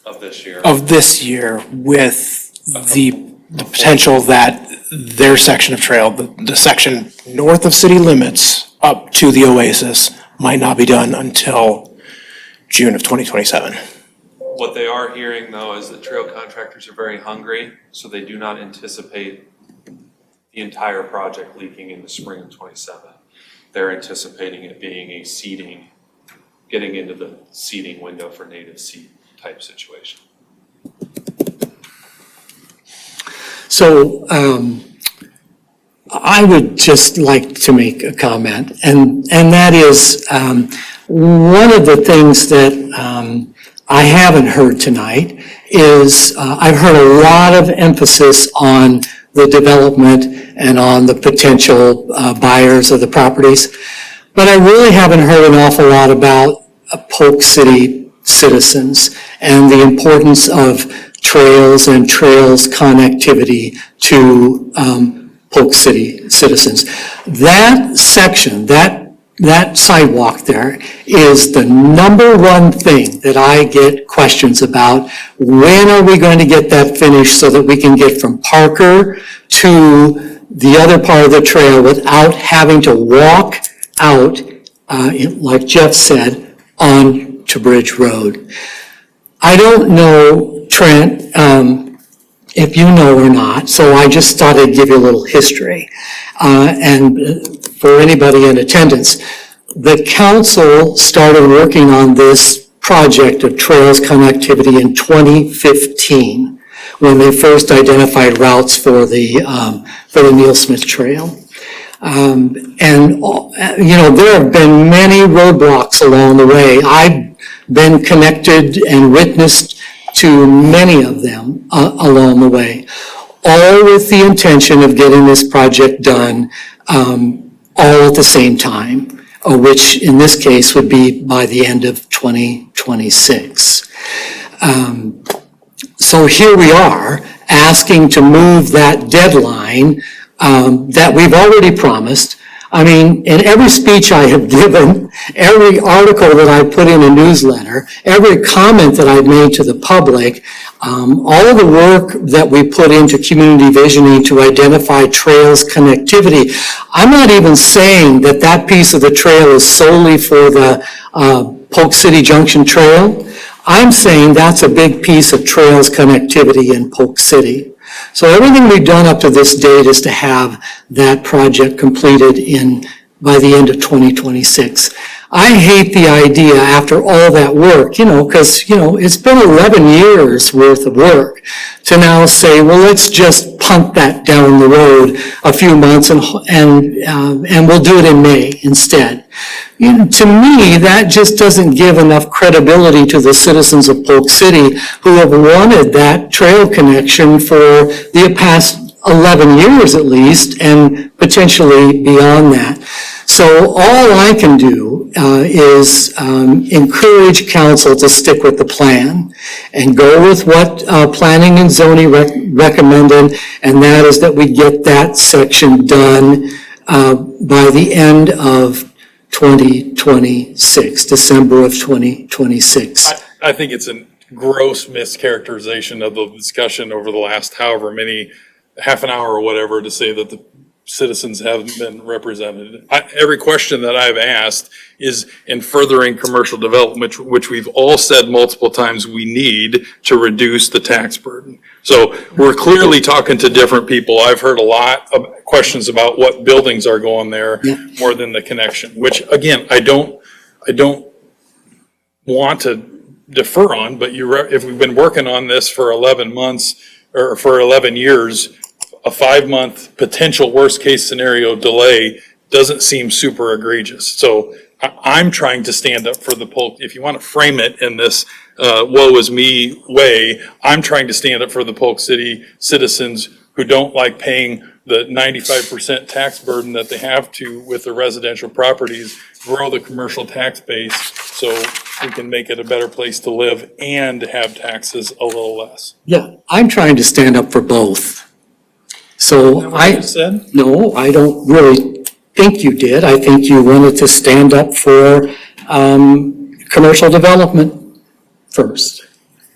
of this year. of this year with the potential that their section of trail, the section north of city limits up to the Oasis, might not be done until June of 2027. What they are hearing, though, is that trail contractors are very hungry, so they do not anticipate the entire project leaking into spring of 27. They're anticipating it being a seeding, getting into the seeding window for native seed type situation. So I would just like to make a comment, and that is one of the things that I haven't heard tonight is I've heard a lot of emphasis on the development and on the potential buyers of the properties, but I really haven't heard an awful lot about Polk City citizens and the importance of trails and trails connectivity to Polk City citizens. That section, that sidewalk there is the number one thing that I get questions about. When are we going to get that finished so that we can get from Parker to the other part of the trail without having to walk out, like Jeff said, on to Bridge Road? I don't know, Trent, if you know or not, so I just thought I'd give you a little history. And for anybody in attendance, the council started working on this project of trails connectivity in 2015, when they first identified routes for the Neil Smith Trail. And, there have been many roadblocks along the way. I've been connected and witnessed to many of them along the way, all with the intention of getting this project done all at the same time, which in this case would be by the end of 2026. So here we are, asking to move that deadline that we've already promised. I mean, in every speech I have given, every article that I put in a newsletter, every comment that I've made to the public, all of the work that we put into community visioning to identify trails connectivity, I'm not even saying that that piece of the trail is solely for the Polk City Junction Trail. I'm saying that's a big piece of trails connectivity in Polk City. So everything we've done up to this date is to have that project completed by the end of 2026. I hate the idea after all that work, because, it's been 11 years worth of work to now say, well, let's just punt that down the road a few months and we'll do it in May instead. To me, that just doesn't give enough credibility to the citizens of Polk City who have wanted that trail connection for the past 11 years at least, and potentially beyond that. So all I can do is encourage council to stick with the plan and go with what planning and zoning recommended, and that is that we get that section done by the end of 2026, December of 2026. I think it's gross mischaracterization of the discussion over the last however many, half an hour or whatever, to say that the citizens haven't been represented. Every question that I've asked is in furthering commercial development, which we've all said multiple times we need to reduce the tax burden. So we're clearly talking to different people. I've heard a lot of questions about what buildings are going there more than the connection, which again, I don't want to defer on, but if we've been working on this for 11 months or for 11 years, a 5-month potential worst-case scenario delay doesn't seem super egregious. So I'm trying to stand up for the Polk. If you want to frame it in this woe is me way, I'm trying to stand up for the Polk City citizens who don't like paying the 95% tax burden that they have to with the residential properties, grow the commercial tax base so we can make it a better place to live and have taxes a little less. Yeah, I'm trying to stand up for both. So no, I don't really think you did. I think you wanted to stand up for commercial development first.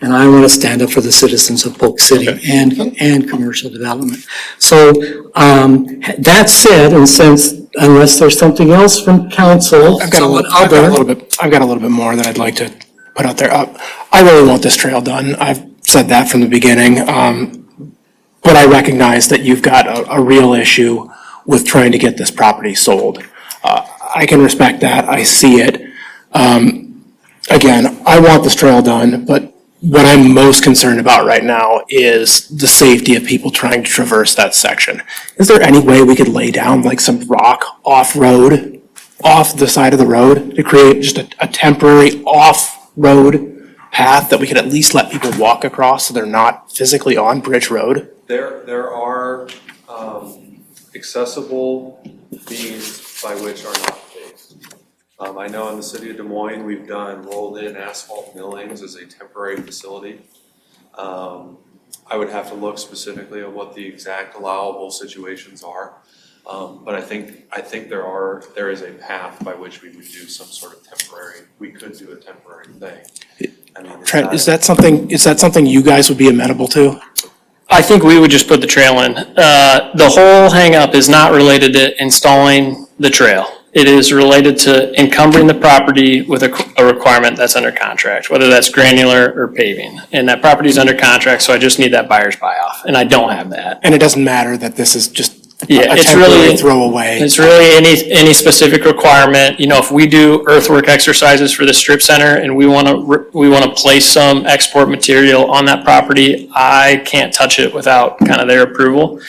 And I want to stand up for the citizens of Polk City and commercial development. So that said, and since, unless there's something else from council, I've got a little bit more that I'd like to put out there. I really want this trail done. I've said that from the beginning. But I recognize that you've got a real issue with trying to get this property sold. I can respect that. I see it. Again, I want this trail done, but what I'm most concerned about right now is the safety of people trying to traverse that section. Is there any way we could lay down like some rock off-road, off the side of the road, to create just a temporary off-road path that we could at least let people walk across so they're not physically on Bridge Road? There are accessible means by which are not paved. I know in the city of Des Moines, we've done rolled-in asphalt millings as a temporary facility. I would have to look specifically at what the exact allowable situations are. But I think there is a path by which we would do some sort of temporary, we could do a temporary thing. I mean, Trent, is that something you guys would be amenable to? I think we would just put the trail in. The whole hangup is not related to installing the trail. It is related to encumbering the property with a requirement that's under contract, whether that's granular or paving. And that property is under contract, so I just need that buyer's buy off, and I don't have that. And it doesn't matter that this is just Yeah, a it's temporary really throwaway. It's really any specific requirement. You know, if we do earthwork exercises for the strip center and we want to place some export material on that property, I can't touch it without kind of their approval.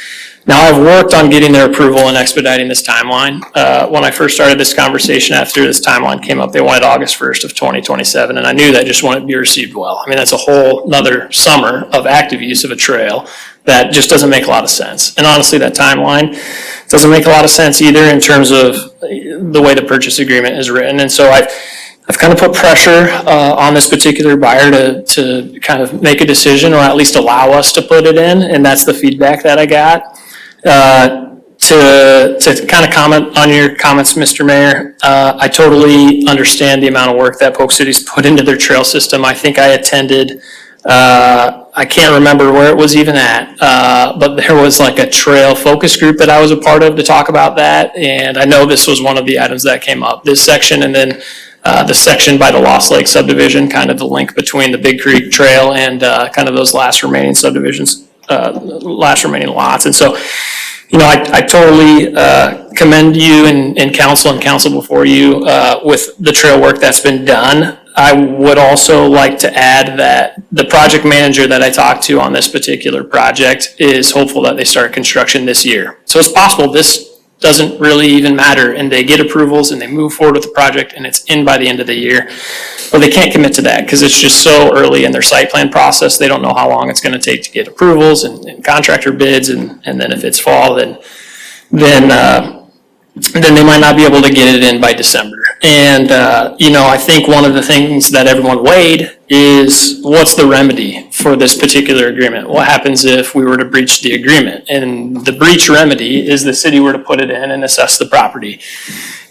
Now, I've worked on getting their approval and expediting this timeline. When I first started this conversation, after this timeline came up, they wanted August 1st of 2027, and I knew that just wouldn't be received well. I mean, that's a whole nother summer of active use of a trail that just doesn't make a lot of sense. And honestly, that timeline doesn't make a lot of sense either in terms of the way the purchase agreement is written. And so I've kind of put pressure on this particular buyer to kind of make a decision, or at least allow us to put it in, and that's the feedback that I got. To kind of comment on your comments, Mr. Mayor, I totally understand the amount of work that Polk City's put into their trail system. I think I attended, I can't remember where it was even at, but there was like a trail focus group that I was a part of to talk about that, and I know this was one of the items that came up, this section, and then the section by the Lost Lake subdivision, kind of the link between the Big Creek Trail and kind of those last remaining subdivisions, last remaining lots. And so, you know, I totally commend you and council before you with the trail work that's been done. I would also like to add that the project manager that I talked to on this particular project is hopeful that they start construction this year. So it's possible this doesn't really even matter, and they get approvals and they move forward with the project and it's in by the end of the year. But they can't commit to that because it's just so early in their site plan process. They don't know how long it's going to take to get approvals and contractor bids, and then if it's fall, then they might not be able to get it in by December. And, you know, I think one of the things that everyone weighed is what's the remedy for this particular agreement? What happens if we were to breach the agreement? And the breach remedy is the city were to put it in and assess the property.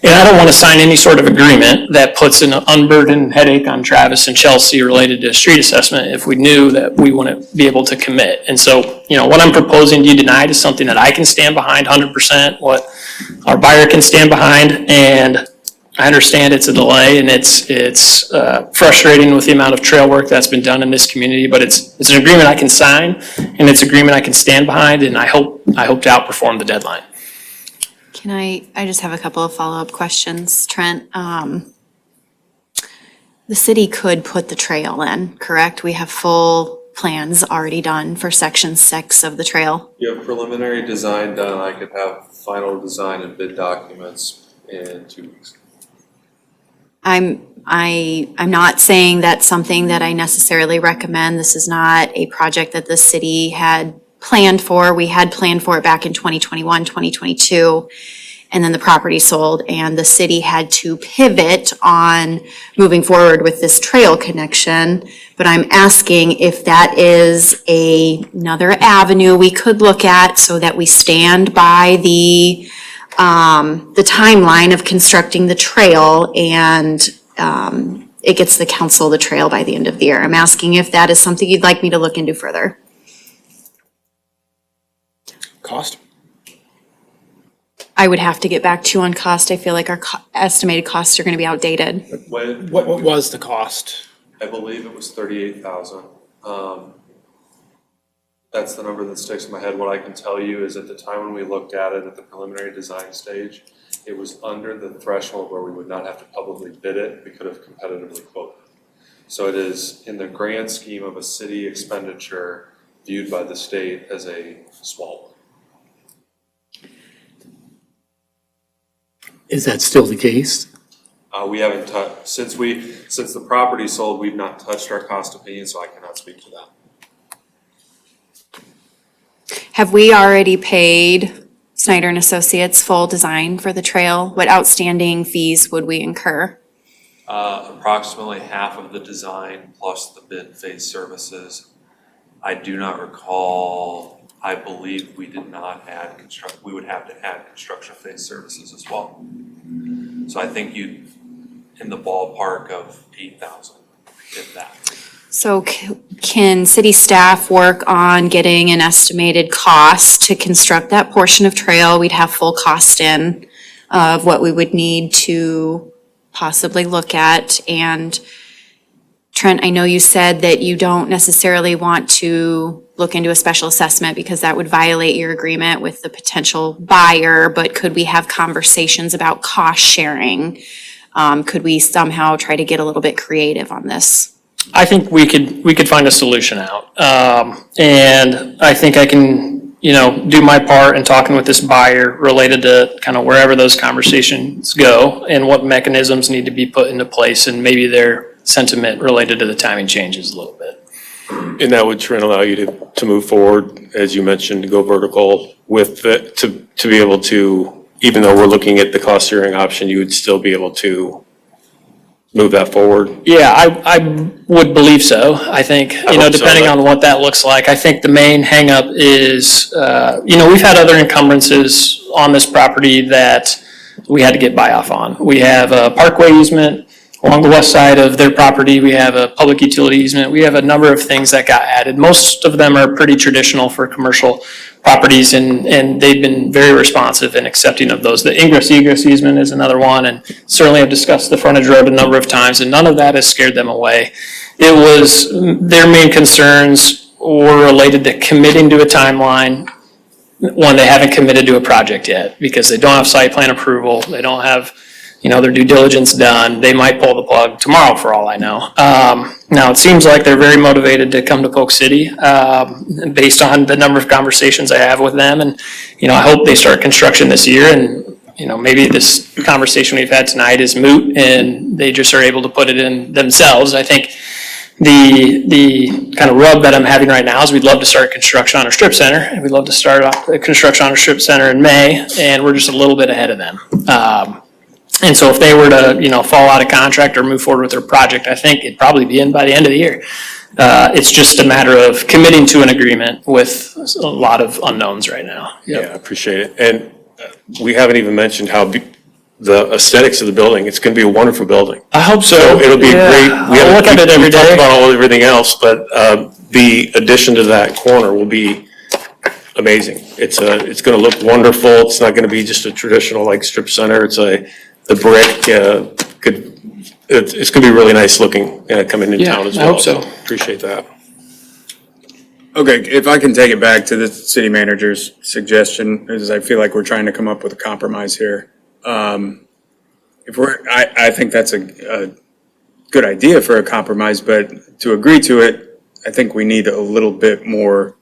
And I don't want to sign any sort of agreement that puts an unburdened headache on Travis and Chelsea related to street assessment if we knew that we wouldn't be able to commit. And so, what I'm proposing to you tonight is something that I can stand behind 100%, what our buyer can stand behind, and I understand it's a delay and it's frustrating with the amount of trail work that's been done in this community, but it's an agreement I can sign and it's an agreement I can stand behind, and I hope to outperform the deadline. Can I just have a couple of follow-up questions, Trent. The city could put the trail in, correct? We have full plans already done for section 6 of the trail. You have preliminary design done, I could have final design and bid documents in 2 weeks. I'm not saying that's something that I necessarily recommend. This is not a project that the city had planned for. We had planned for it back in 2021, 2022, and then the property sold, and the city had to pivot on moving forward with this trail connection. But I'm asking if that is another avenue we could look at so that we stand by the timeline of constructing the trail and it gets the council the trail by the end of the year. I'm asking if that is something you'd like me to look into further. Cost? I would have to get back to you on cost. I feel like our estimated costs are going to be outdated. What was the cost? I believe it was 38,000. That's the number that sticks in my head. What I can tell you is at the time when we looked at it at the preliminary design stage, it was under the threshold where we would not have to publicly bid it. We could have competitively quoted. So it is in the grand scheme of a city expenditure viewed by the state as a small one. Is that still the case? We haven't touched, since the property sold, we've not touched our cost opinion, so I cannot speak to that. Have we already paid Snyder and Associates full design for the trail? What outstanding fees would we incur? Approximately half of the design plus the bid phase services. I do not recall, I believe we did not add we would have to add construction phase services as well. So I think you in the ballpark of 8,000, if that. So can city staff work on getting an estimated cost to construct that portion of trail? We'd have full cost in of what we would need to possibly look at. And Trent, I know you said that you don't necessarily want to look into a special assessment because that would violate your agreement with the potential buyer, but could we have conversations about cost sharing? Could we somehow try to get a little bit creative on this? I think we could find a solution out. And I think I can, do my part in talking with this buyer related to kind of wherever those conversations go and what mechanisms need to be put into place, and maybe their sentiment related to the timing changes a little bit. And that would, Trent, allow you to move forward, as you mentioned, to go vertical with it, to be able to, even though we're looking at the cost sharing option, you would still be able to move that forward? Yeah, I would believe so. I think, depending on what that looks like. I think the main hangup is, we've had other encumbrances on this property that we had to get buy-off on. We have a parkway easement along the west side of their property. We have a public utility easement. We have a number of things that got added. Most of them are pretty traditional for commercial properties, and they've been very responsive and accepting of those. The ingress-egress easement is another one, and certainly I've discussed the frontage road a number of times, and none of that has scared them away. It was, their main concerns were related to committing to a timeline when they haven't committed to a project yet, because they don't have site plan approval, they don't have their due diligence done. They might pull the plug tomorrow for all I know. Now, it seems like they're very motivated to come to Polk City based on the number of conversations I have with them. And, I hope they start construction this year. And, maybe this conversation we've had tonight is moot and they just are able to put it in themselves. I think the kind of rub that I'm having right now is we'd love to start construction on our strip center. And we'd love to start off the construction on our strip center in May. And we're just a little bit ahead of them. And so if they were to, fall out of contract or move forward with their project, I think it'd probably be in by the end of the year. It's just a matter of committing to an agreement with a lot of unknowns right now. Yeah, I appreciate it. And we haven't even mentioned how the aesthetics of the building. It's going to be a wonderful building. I hope so. So it'll be Yeah, great. I'll look at it every We talked day. about everything else, but the addition to that corner will be amazing. It's going to look wonderful. It's not going to be just a traditional like strip center. The brick it's going to be really nice looking coming in Yeah, town as I well. hope so. Appreciate that. Okay, if I can take it back to the city manager's suggestion, is I feel like we're trying to come up with a compromise here. I think that's a good idea for a compromise, but to agree to it, I think we need a little bit more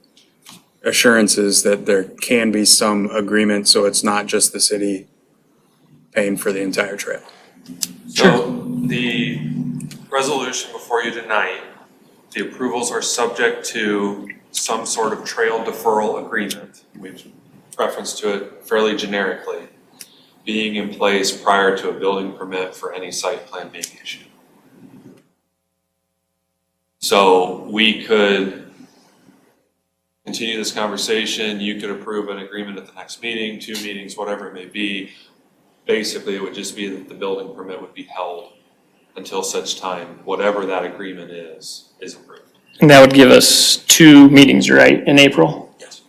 assurances that there can be some agreement, so it's not just the city paying for the entire trail. So the resolution before you tonight, the approvals are subject to some sort of trail deferral agreement. We've referenced to it fairly generically, being in place prior to a building permit for any site plan being issued. So we could continue this conversation. You could approve an agreement at the next meeting, 2 meetings, whatever it may be. Basically, it would just be that the building permit would be held until such time, whatever that agreement is approved. And that would give us 2 meetings, right, in April? Yes.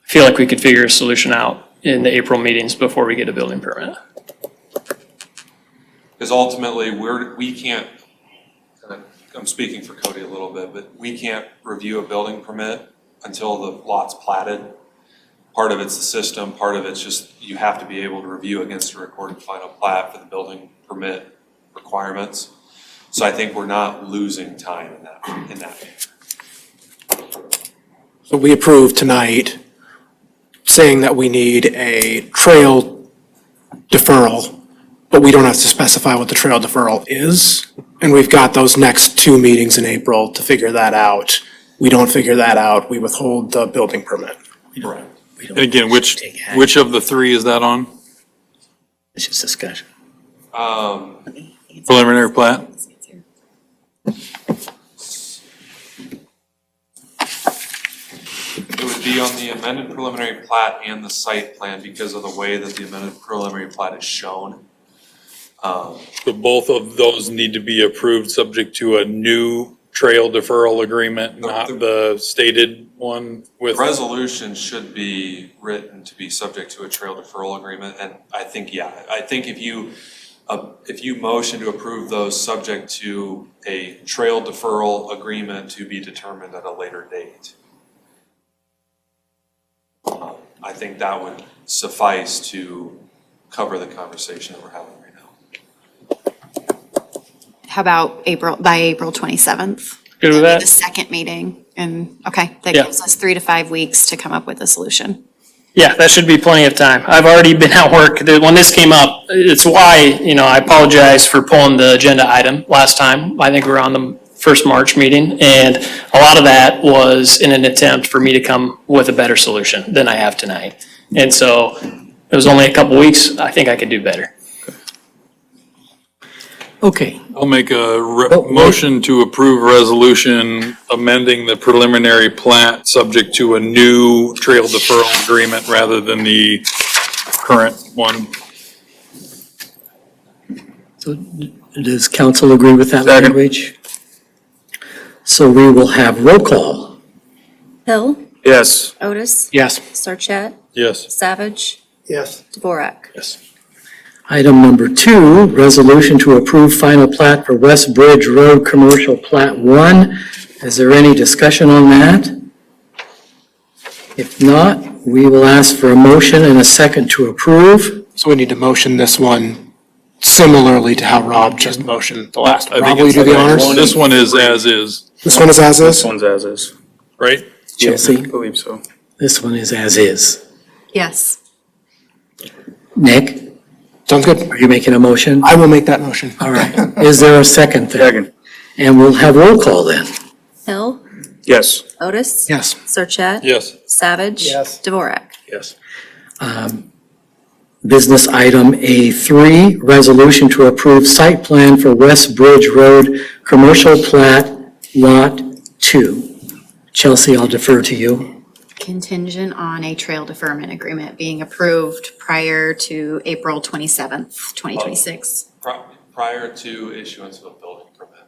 I feel like we could figure a solution out in the April meetings before we get a building permit. Because ultimately, we can't, I'm speaking for Cody a little bit, but we can't review a building permit until the lot's platted. Part of it's the system, part of it's just, you have to be able to review against a recorded final plat for the building permit requirements. So I think we're not losing time in that. So we approve tonight saying that we need a trail deferral, but we don't have to specify what the trail deferral is. And we've got those next 2 meetings in April to figure that out. We don't figure that out, we withhold the building permit. Correct. And again, which of the 3 is that on? It's just discussion. Preliminary plat? It would be on the amended preliminary plat and the site plan because of the way that the amended preliminary plat is shown. So both of those need to be approved subject to a new trail deferral agreement, not the stated one with. Resolution should be written to be subject to a trail deferral agreement, and I think if you motion to approve those subject to a trail deferral agreement to be determined at a later date. I think that would suffice to cover the conversation that we're having right now. How about by April 27th? Good with The that? second meeting, and, okay, that Yeah. gives us 3 to 5 weeks to come up with a solution. Yeah, that should be plenty of time. I've already been at work. When this came up, it's why, I apologize for pulling the agenda item last time. I think we were on the first March meeting, and a lot of that was in an attempt for me to come with a better solution than I have tonight. And so it was only a couple weeks. I think I could do better. Okay, I'll make a motion to approve resolution amending the preliminary plat subject to a new trail deferral agreement rather than the current one. so does council agree with that language? So we will have roll call. Hill, Yes. Otis, Yes. Sarchet, Yes. Savage, Yes. Dvorak. Yes. Item number 2, resolution to approve final plat for West Bridge Road Commercial Plat 1. Is there any discussion on that? If not, we will ask for a motion and a second to approve. So we need to motion this one similarly to how Rob just motioned the last one. I Rob, think will you do the honors? this one is as is, This one is as This is? one's as is. right? Chelsea, I believe so. this one is as is. Yes. Nick, Sounds good. are you making a motion? I will make that motion. All right. Is there a second then? Second. And we'll have roll call then. Hill, Yes. Otis. Yes. Sarchet. Yes. Savage. Yes. Dvorak. Yes. Business item A3, resolution to approve site plan for West Bridge Road, commercial plat, lot 2. Chelsea, I'll defer to you. Contingent on a trail deferment agreement being approved prior to April 27th, 2026. Prior to issuance of a building permit.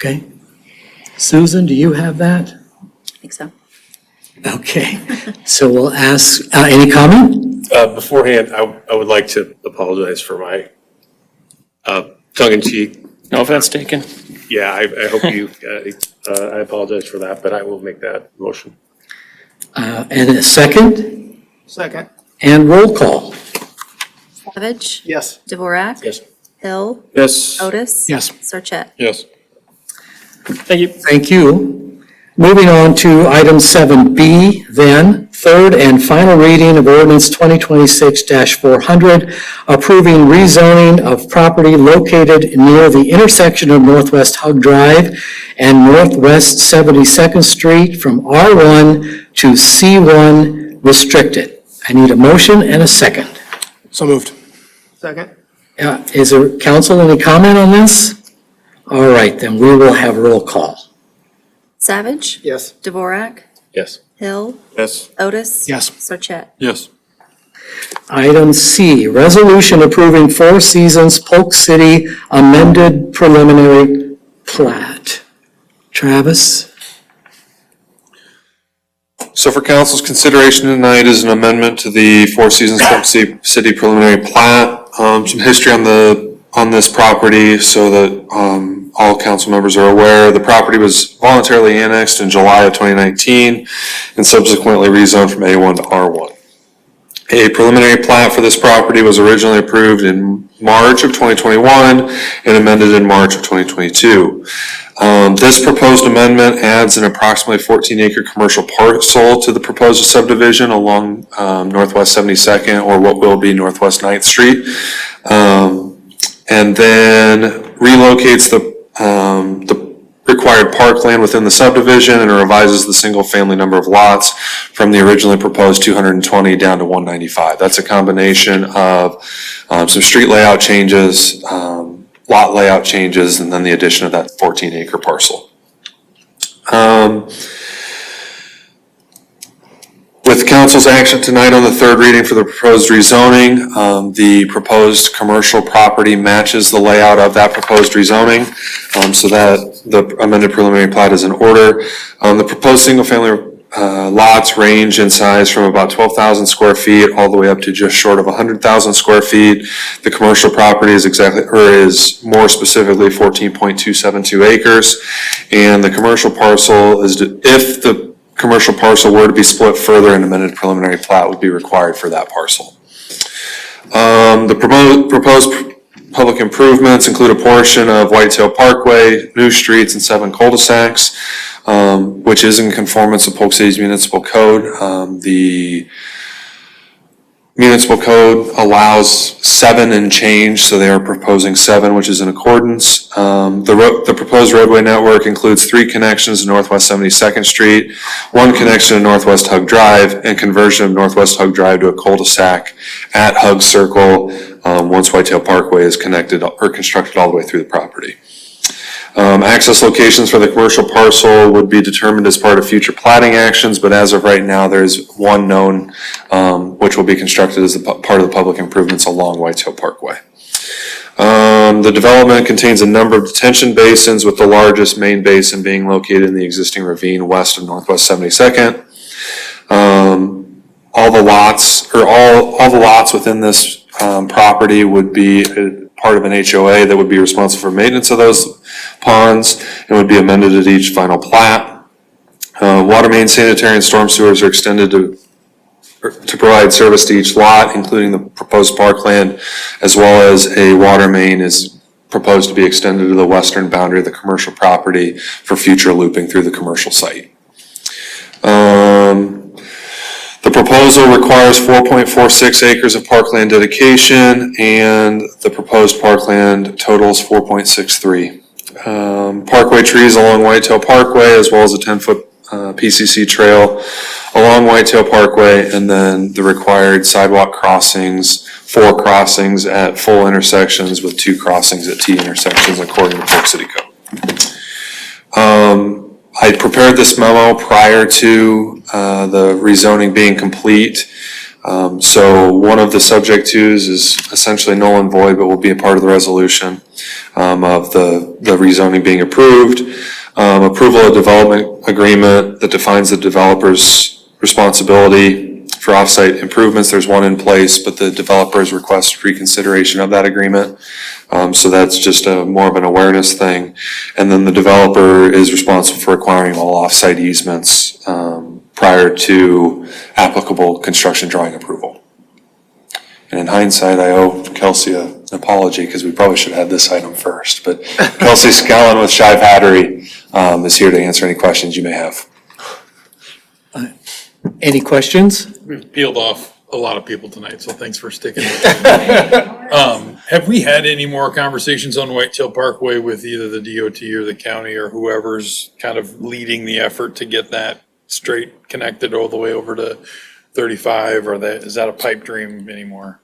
Okay. Susan, do you have that? I think so. Okay. So we'll ask, any comment? Beforehand, I would like to apologize for my tongue-in-cheek. No offense taken. Yeah, I hope you, I apologize for that, but I will make that motion. And a second, Second. and roll call. Savage, Yes. Dvorak. Yes. Hill, Yes. Otis. Yes. Sarchet. Yes. Thank you. Thank you. Moving on to item 7B then, third and final reading of ordinance 2026-400, approving rezoning of property located near the intersection of Northwest Hug Drive and Northwest 72nd Street from R1 to C1 restricted. I need a motion and a second. So moved. Second. Is there, council, any comment on this? All right, then we will have roll call. Savage, Yes. Dvorak. Yes. Hill, Yes. Otis. Yes. Sarchet. Yes. Item C, resolution approving Four Seasons Polk City amended preliminary plat. Travis? So for council's consideration tonight is an amendment to the Four Seasons Polk City preliminary plat. Some history on this property so that all council members are aware. The property was voluntarily annexed in July of 2019 and subsequently rezoned from A1 to R1. A preliminary plat for this property was originally approved in March of 2021 and amended in March of 2022. This proposed amendment adds an approximately 14-acre commercial parcel to the proposed subdivision along Northwest 72nd, or what will be Northwest 9th Street, and then relocates the required parkland within the subdivision and revises the single-family number of lots from the originally proposed 220 down to 195. That's a combination of some street layout changes, lot layout changes, and then the addition of that 14-acre parcel. With council's action tonight on the third reading for the proposed rezoning, the proposed commercial property matches the layout of that proposed rezoning, so that the amended preliminary plat is in order. The proposed single-family lots range in size from about 12,000 square feet all the way up to just short of 100,000 square feet. The commercial property is is more specifically 14.272 acres, and the commercial parcel is, if the commercial parcel were to be split further, an amended preliminary plat would be required for that parcel. The proposed public improvements include a portion of Whitetail Parkway, new streets, and 7 cul-de-sacs, which is in conformance with Polk City's municipal code. The municipal code allows 7 and change, so they are proposing 7, which is in accordance. The proposed roadway network includes 3 connections to Northwest 72nd Street, 1 connection to Northwest Hug Drive, and conversion of Northwest Hug Drive to a cul-de-sac at Hug Circle once Whitetail Parkway is connected or constructed all the way through the property. Access locations for the commercial parcel would be determined as part of future platting actions, but as of right now, there's 1 known, which will be constructed as part of the public improvements along Whitetail Parkway. The development contains a number of detention basins, with the largest main basin being located in the existing ravine west of Northwest 72nd. All the lots within this property would be part of an HOA that would be responsible for maintenance of those ponds and would be amended at each final plat. Water main, sanitary, and storm sewers are extended to provide service to each lot, including the proposed parkland, as well as a water main is proposed to be extended to the western boundary of the commercial property for future looping through the commercial site. The proposal requires 4.46 acres of parkland dedication, and the proposed parkland totals 4.63. Parkway trees along Whitetail Parkway, as well as a 10-foot PCC trail along Whitetail Parkway, and then the required sidewalk crossings, 4 crossings at full intersections with 2 crossings at T intersections according to Polk City Code. I prepared this memo prior to the rezoning being complete. So one of the subject twos is essentially null and void, but will be a part of the resolution of the rezoning being approved. Approval of development agreement that defines the developer's responsibility for off-site improvements. There's one in place, but the developers request reconsideration of that agreement. So that's just more of an awareness thing. And then the developer is responsible for acquiring all off-site easements prior to applicable construction drawing approval. And in hindsight, I owe Kelsey an apology because we probably should have had this item first. But Kelsey Scallon with Shive Hattery is here to answer any questions you may have. Any questions? We've peeled off a lot of people tonight, so thanks for sticking with me. Have we had any more conversations on Whitetail Parkway with either the DOT or the county or whoever's kind of leading the effort to get that straight connected all the way over to 35, or is that a pipe dream anymore?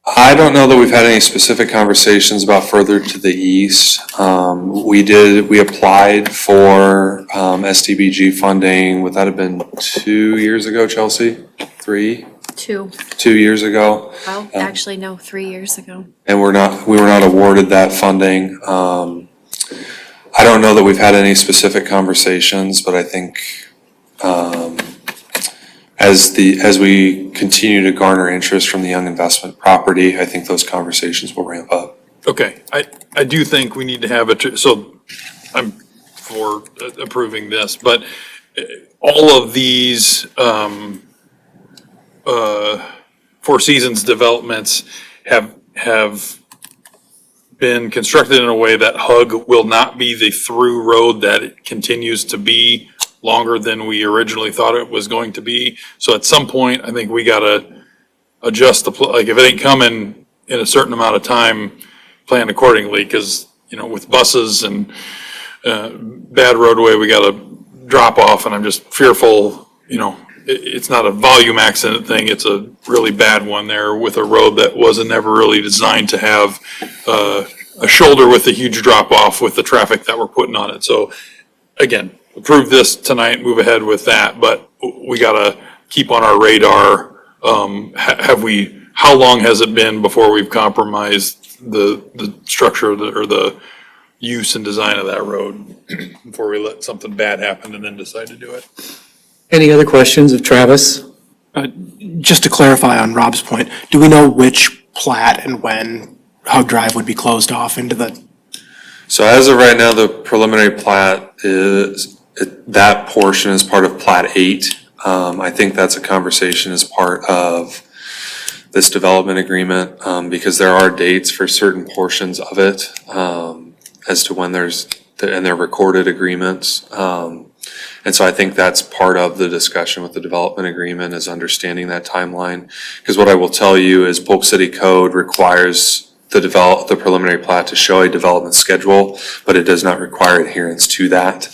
I don't know that we've had any specific conversations about further to the east. We applied for SDBG funding, would that have been 2 years ago, Chelsea? 3? 2. 2 years ago. Well, actually, no, 3 years ago. And we were not awarded that funding. I don't know that we've had any specific conversations, but I think as we continue to garner interest from the Young Investment property, I think those conversations will ramp up. Okay, I do think we need to have so I'm for approving this, but all of these Four Seasons developments have been constructed in a way that HUG will not be the through road that it continues to be longer than we originally thought it was going to be. So at some point, I think we gotta adjust like if it ain't coming in a certain amount of time, plan accordingly, because, with buses and bad roadway, we gotta drop off, and I'm just fearful, it's not a volume accident thing, it's a really bad one there with a road that wasn't ever really designed to have a shoulder with a huge drop off with the traffic that we're putting on it. So again, approve this tonight, move ahead with that, but we gotta keep on our radar. How long has it been before we've compromised the structure or the use and design of that road before we let something bad happen and then decide to do it? Any other questions of Travis? Just to clarify on Rob's point, do we know which plat and when Hug Drive would be closed off into the? So as of right now, the preliminary plat that portion is part of Plat 8. I think that's a conversation as part of this development agreement, because there are dates for certain portions of it, as to when and they're recorded agreements. And so I think that's part of the discussion with the development agreement, is understanding that timeline. Because what I will tell you is Polk City Code requires the preliminary plat to show a development schedule, but it does not require adherence to that,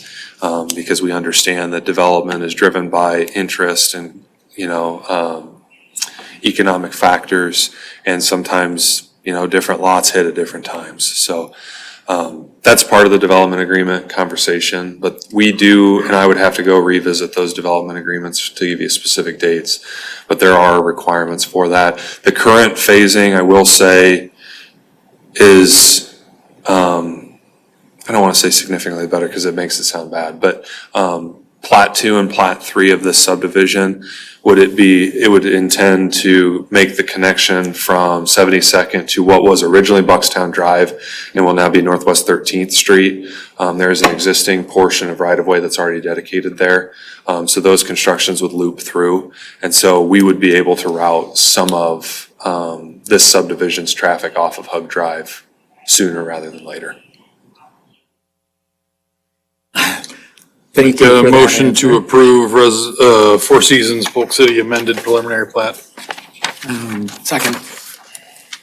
because we understand that development is driven by interest and, economic factors, and sometimes, different lots hit at different times. So that's part of the development agreement conversation, but we do, and I would have to go revisit those development agreements to give you specific dates, but there are requirements for that. The current phasing, I will say, is, I don't want to say significantly better because it makes it sound bad, but Plat 2 and Plat 3 of this subdivision, it would intend to make the connection from 72nd to what was originally Buckstown Drive and will now be Northwest 13th Street. There is an existing portion of right-of-way that's already dedicated there. So those constructions would loop through. And so we would be able to route some of this subdivision's traffic off of Hug Drive sooner rather than later. Thank you for that Motion answer. to approve Four Seasons Polk City amended preliminary plat. Second.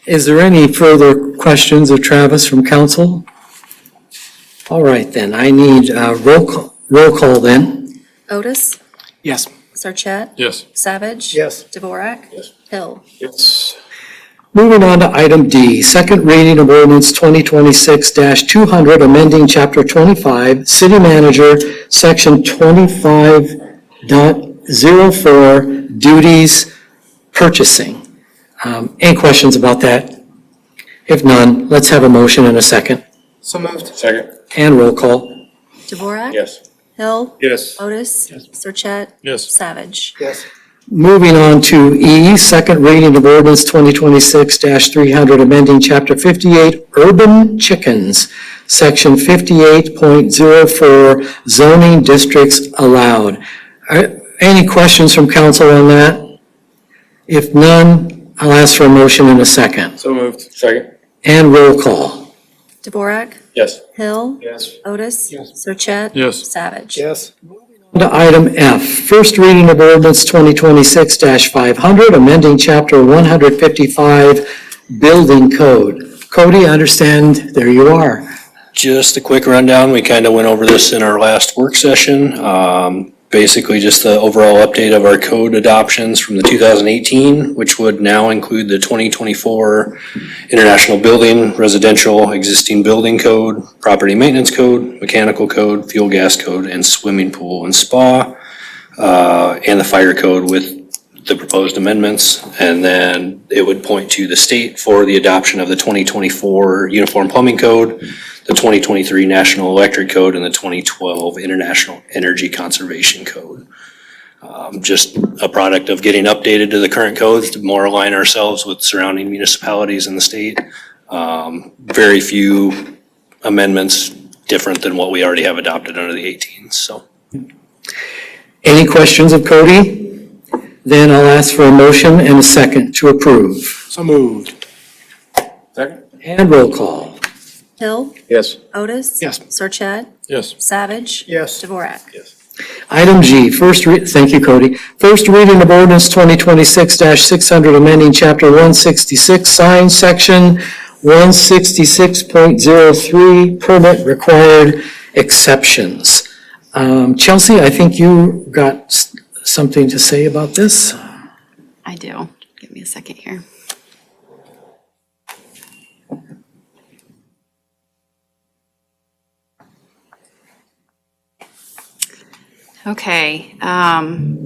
Is there any further questions of Travis from council? All right, then, I need roll call then. Otis, Yes. Sarchet, Yes. Savage. Yes. Dvorak. Yes. Hill. Yes. Moving on to item D, second reading of ordinance 2026-200, amending chapter 25, city manager, section 25.04, duties, purchasing. Any questions about that? If none, let's have a motion and a second. So moved. Second. And roll call. Dvorak. Yes. Hill. Yes. Otis. Sarchet. Yes. Savage. Yes. Moving on to E, second reading of ordinance 2026-300, amending chapter 58, urban chickens, section 58.04, zoning districts allowed. Any questions from council on that? If none, I'll ask for a motion in a second. So moved. Second. And roll call. Dvorak. Yes. Hill. Yes. Otis. Yes. Sarchet. Yes. Savage. Yes. To item F, first reading of ordinance 2026-500, amending chapter 155, building code. Cody, I understand, there you are. Just a quick rundown. We kind of went over this in our last work session. Basically just the overall update of our code adoptions from the 2018, which would now include the 2024 International Building, Residential Existing Building Code, Property Maintenance Code, Mechanical Code, Fuel Gas Code, and Swimming Pool and Spa, and the Fire Code with the proposed amendments. And then it would point to the state for the adoption of the 2024 Uniform Plumbing Code, the 2023 National Electric Code, and the 2012 International Energy Conservation Code. Just a product of getting updated to the current codes to more align ourselves with surrounding municipalities in the state. Very few amendments different than what we already have adopted under the 18s, so. Any questions of Cody? Then I'll ask for a motion and a second to approve. So moved. Second. And roll call. Hill. Yes. Otis. Yes. Sarchet. Yes. Savage. Yes. Dvorak. Item G, thank you, Cody. First reading of ordinance 2026-600, amending chapter 166, sign section 166.03, permit required exceptions. Chelsea, I think you got something to say about this? I do. Give me a second here. Okay,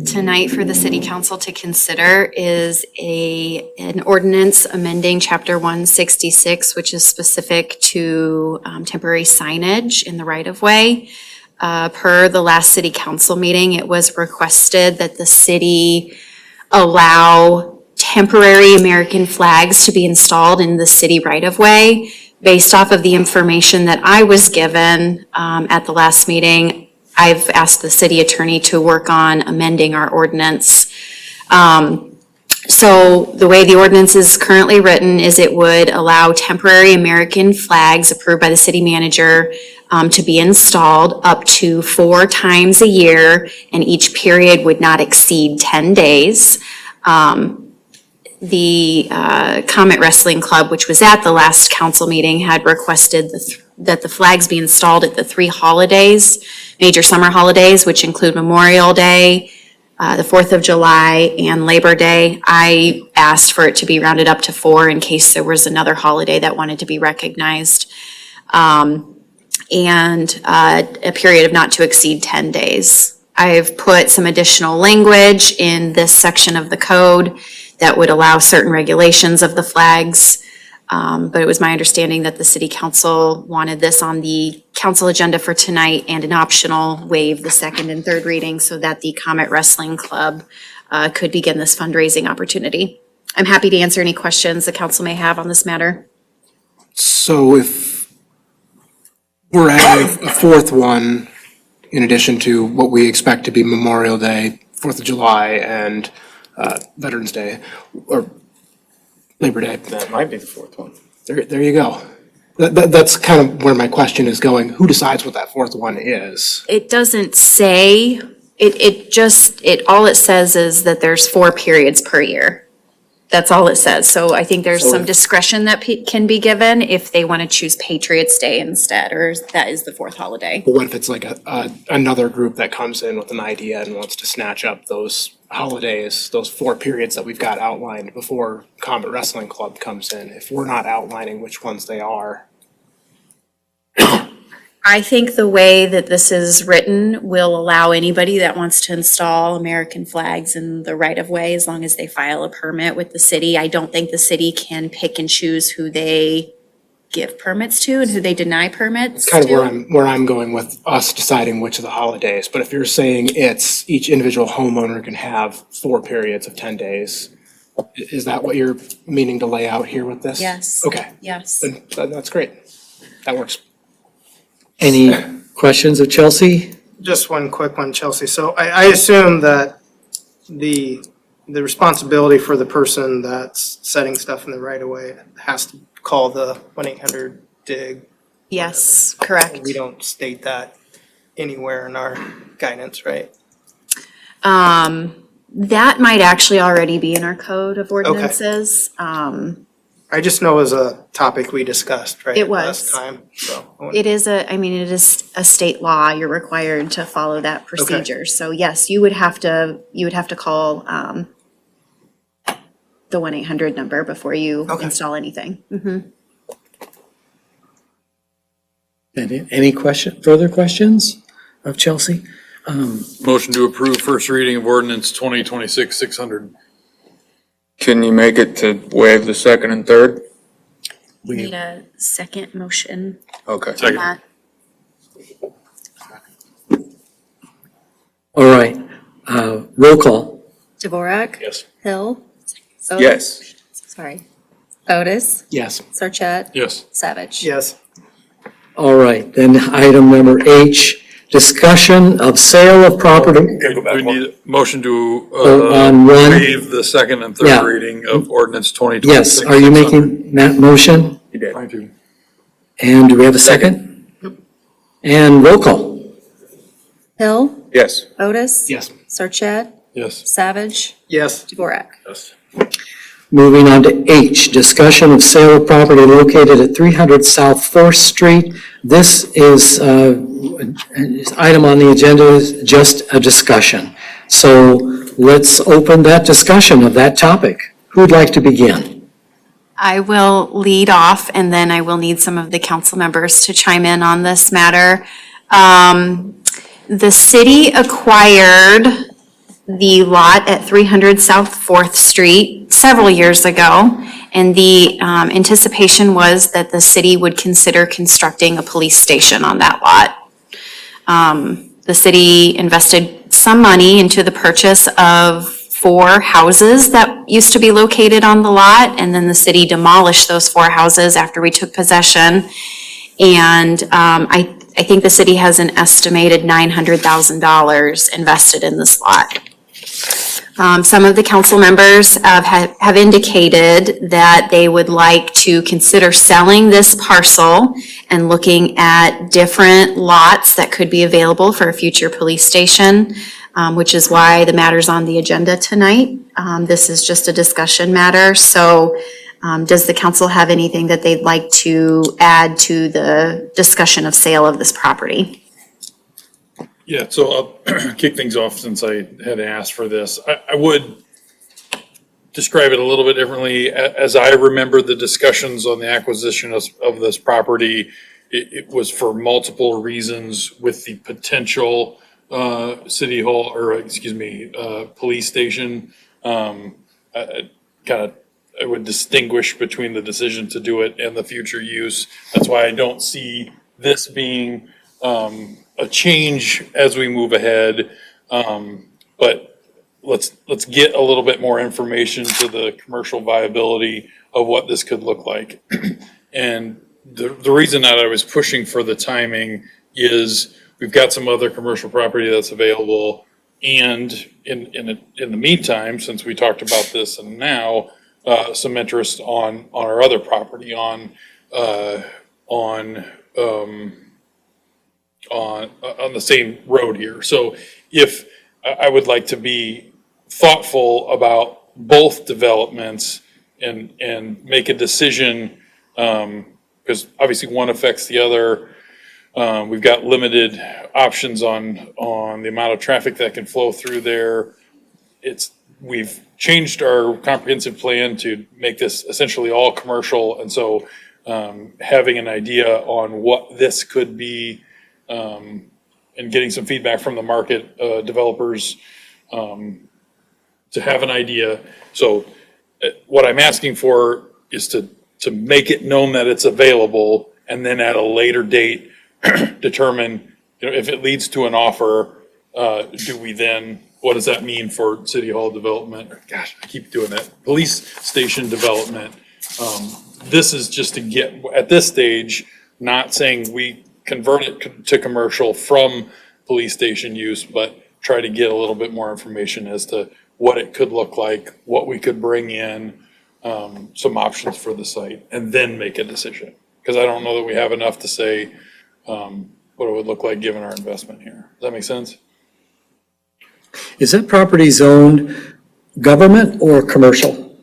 tonight for the city council to consider is an ordinance amending chapter 166, which is specific to temporary signage in the right-of-way. Per the last city council meeting, it was requested that the city allow temporary American flags to be installed in the city right-of-way. Based off of the information that I was given at the last meeting, I've asked the city attorney to work on amending our ordinance. So the way the ordinance is currently written is it would allow temporary American flags approved by the city manager to be installed up to 4 times a year, and each period would not exceed 10 days. The Comet Wrestling Club, which was at the last council meeting, had requested that the flags be installed at the 3 holidays, major summer holidays, which include Memorial Day, the 4th of July, and Labor Day. I asked for it to be rounded up to 4 in case there was another holiday that wanted to be recognized. And a period of not to exceed 10 days. I've put some additional language in this section of the code that would allow certain regulations of the flags. But it was my understanding that the city council wanted this on the council agenda for tonight and an optional waive the second and third reading so that the Comet Wrestling Club could begin this fundraising opportunity. I'm happy to answer any questions the council may have on this matter. So if we're adding a fourth one, in addition to what we expect to be Memorial Day, 4th of July, and Veterans Day, or Labor Day. That might be the fourth one. There you go. That's kind of where my question is going. Who decides what that fourth one is? It doesn't say, all it says is that there's 4 periods per year. That's all it says. So I think there's So some if- discretion that can be given if they want to choose Patriots Day instead, or that is the fourth holiday. But what if it's like another group that comes in with an idea and wants to snatch up those holidays, those 4 periods that we've got outlined before Combat Wrestling Club comes in? If we're not outlining which ones they are. I think the way that this is written will allow anybody that wants to install American flags in the right of way, as long as they file a permit with the city. I don't think the city can pick and choose who they give permits to and who they deny permits Kind of to. where I'm going with us deciding which of the holidays. But if you're saying it's each individual homeowner can have 4 periods of 10 days, is that what you're meaning to lay out here with this? Yes. Okay, Yes. then that's great. That works. Any questions of Chelsea? Just one quick one, Chelsea. So I assume that the responsibility for the person that's setting stuff in the right of way has to call the 1-800-DIG. Yes, correct. We don't state that anywhere in our guidance, right? That might actually already be in our code of ordinances. I just know it was a topic we discussed, right? It Last was. time, so. It is it is a state law. You're required to follow that procedure. So yes, you would have to call, the 1-800 number before you install anything. Mhm. Any further questions of Chelsea? Motion to approve first reading of ordinance 2026-600. Can you make it to waive the second and third? Need a second motion Okay. on that. All right, roll call. Dvorak. Yes. Hill. Yes. Sorry. Otis. Yes. Sarchet. Yes. Savage. Yes. All right, then item number H, discussion of sale of property. We need a motion to On one. waive the second and Yeah. third reading of ordinance 2026-600. Yes, are you making that motion? You did. Thank you. And do we have a second? And roll call. Hill. Yes. Otis. Yes. Sarchet. Yes. Savage. Yes. Dvorak. Yes. Moving on to H, discussion of sale of property located at 300 South Fourth Street. This is, an item on the agenda is just a discussion. So let's open that discussion of that topic. Who'd like to begin? I will lead off, and then I will need some of the council members to chime in on this matter. The city acquired the lot at 300 South Fourth Street several years ago, and the anticipation was that the city would consider constructing a police station on that lot. The city invested some money into the purchase of 4 houses that used to be located on the lot, and then the city demolished those 4 houses after we took possession. And I think the city has an estimated $900,000 invested in this lot. Some of the council members have indicated that they would like to consider selling this parcel and looking at different lots that could be available for a future police station, which is why the matter's on the agenda tonight. This is just a discussion matter, so does the council have anything that they'd like to add to the discussion of sale of this property? Yeah, so I'll kick things off since I had asked for this. I would describe it a little bit differently. As I remember the discussions on the acquisition of this property, it was for multiple reasons with the potential city hall, or excuse me, police station. I would distinguish between the decision to do it and the future use. That's why I don't see this being a change as we move ahead. But let's get a little bit more information to the commercial viability of what this could look like. And the reason that I was pushing for the timing is we've got some other commercial property that's available. And in the meantime, since we talked about this and now, some interest on our other property on the same road here. So if I would like to be thoughtful about both developments and make a decision, because obviously one affects the other. We've got limited options on the amount of traffic that can flow through there. We've changed our comprehensive plan to make this essentially all commercial, and so having an idea on what this could be, and getting some feedback from the market developers to have an idea. So what I'm asking for is to make it known that it's available, and then at a later date, determine, if it leads to an offer, what does that mean for city hall development? Gosh, I keep doing that. Police station development. This is just to get, at this stage, not saying we convert it to commercial from police station use, but try to get a little bit more information as to what it could look like, what we could bring in, some options for the site, and then make a decision. Because I don't know that we have enough to say what it would look like given our investment here. Does that make sense? Is that property zoned government or commercial?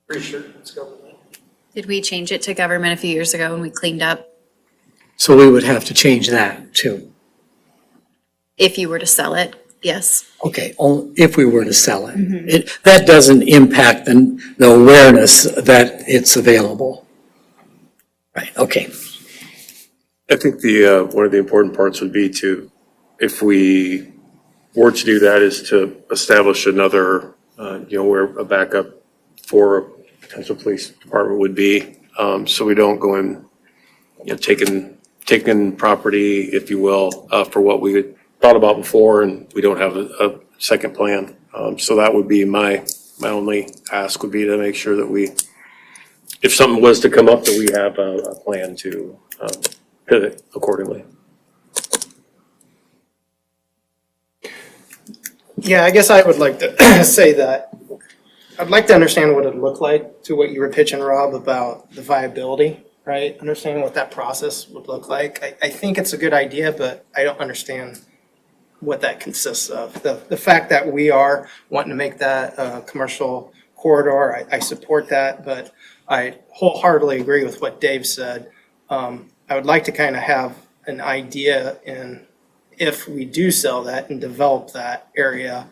Pretty sure it's government. Did we change it to government a few years ago when we cleaned up? So we would have to change that too. If you were to sell it, yes. Okay, if we were to sell it. That doesn't impact the awareness that it's available. Right, okay. I think one of the important parts would be if we were to do that, is to establish another, where a backup for a potential police department would be. So we don't go in, taking property, if you will, for what we had thought about before, and we don't have a second plan. So that would be my only ask, would be to make sure that if something was to come up, that we have a plan to pivot accordingly. Yeah, I guess I would like to say that I'd like to understand what it looked like to what you were pitching, Rob, about the viability, right? Understanding what that process would look like. I think it's a good idea, but I don't understand what that consists of. The fact that we are wanting to make that a commercial corridor, I support that, but I wholeheartedly agree with what Dave said. I would like to kind of have an idea if we do sell that and develop that area,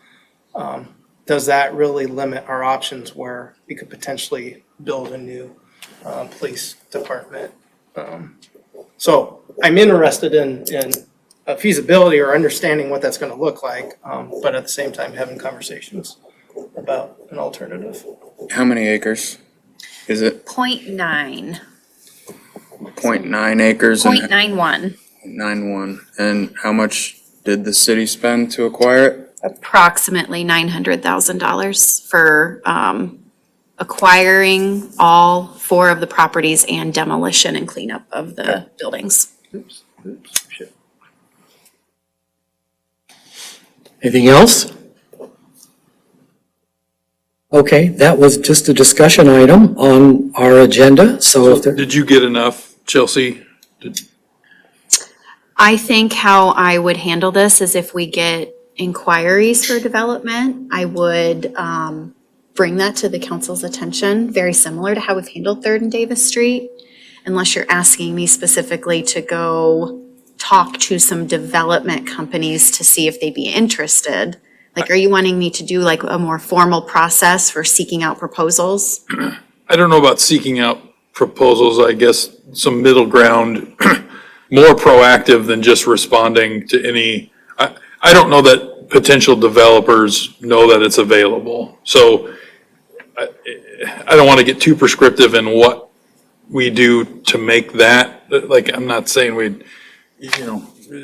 does that really limit our options where we could potentially build a new police department? So I'm interested in a feasibility or understanding what that's going to look like, but at the same time having conversations about an alternative. How many acres is it? 0.9, 0.9 acres and 0.91, 9.1. And how much did the city spend to acquire it? approximately $900,000 for acquiring all 4 of the properties and demolition and cleanup of the buildings. Shit. Anything else? Okay, that was just a discussion item on our agenda, so if there, Did you get enough, Chelsea? I think how I would handle this is if we get inquiries for development, I would bring that to the council's attention, very similar to how we've handled 3rd and Davis Street, unless you're asking me specifically to go talk to some development companies to see if they'd be interested. Like, are you wanting me to do like a more formal process for seeking out proposals? I don't know about seeking out proposals, I guess some middle ground, more proactive than just responding to any, I don't know that potential developers know that it's available. So I don't want to get too prescriptive in what we do to make that, like, I'm not saying we'd,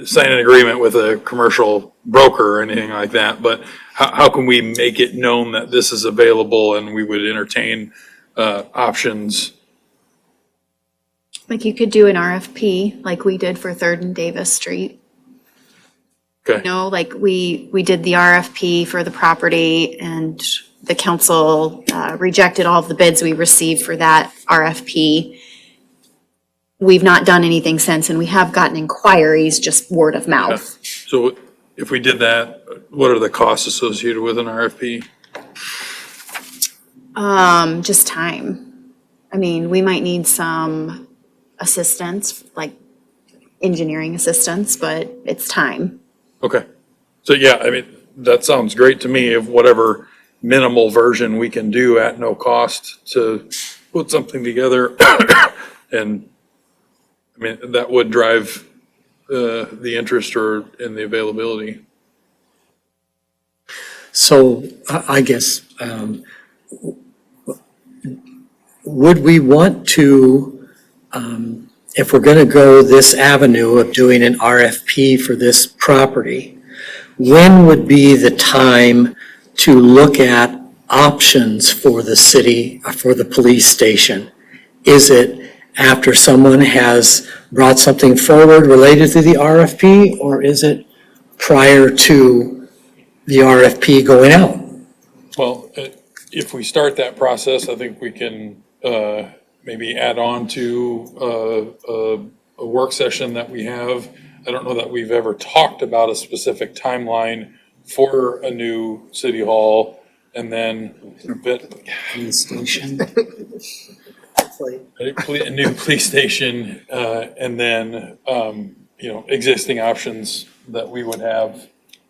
sign an agreement with a commercial broker or anything like that, but how can we make it known that this is available and we would entertain options? Like, you could do an RFP like we did for 3rd and Davis Street. Okay. Like we did the RFP for the property and the council rejected all of the bids we received for that RFP. We've not done anything since, and we have gotten inquiries, just word of mouth. So if we did that, what are the costs associated with an RFP? Just time. I mean, we might need some assistance, like engineering assistance, but it's time. Okay. So yeah, I mean, that sounds great to me, of whatever minimal version we can do at no cost to put something together. And I mean, that would drive the interest or in the availability. So I guess, would we want to, if we're going to go this avenue of doing an RFP for this property, when would be the time to look at options for the city, for the police station? Is it after someone has brought something forward related to the RFP, or is it prior to the RFP going out? Well, if we start that process, I think we can maybe add on to a work session that we have. I don't know that we've ever talked about a specific timeline for a new city hall, and then Police station. a new police station, and then, existing options that we would have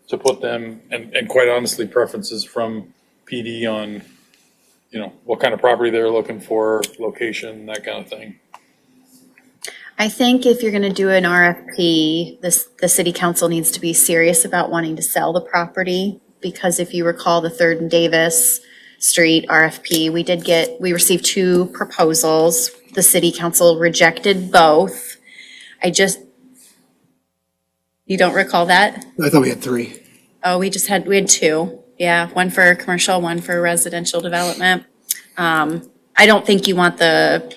to put them, and quite honestly, preferences from PD on, what kind of property they're looking for, location, that kind of thing. I think if you're gonna do an RFP, the city council needs to be serious about wanting to sell the property, because if you recall the 3rd and Davis Street RFP, we received 2 proposals. The city council rejected both. You don't recall that? I thought we had 3. Oh, we had 2. Yeah, one for commercial, one for residential development. I don't think you want the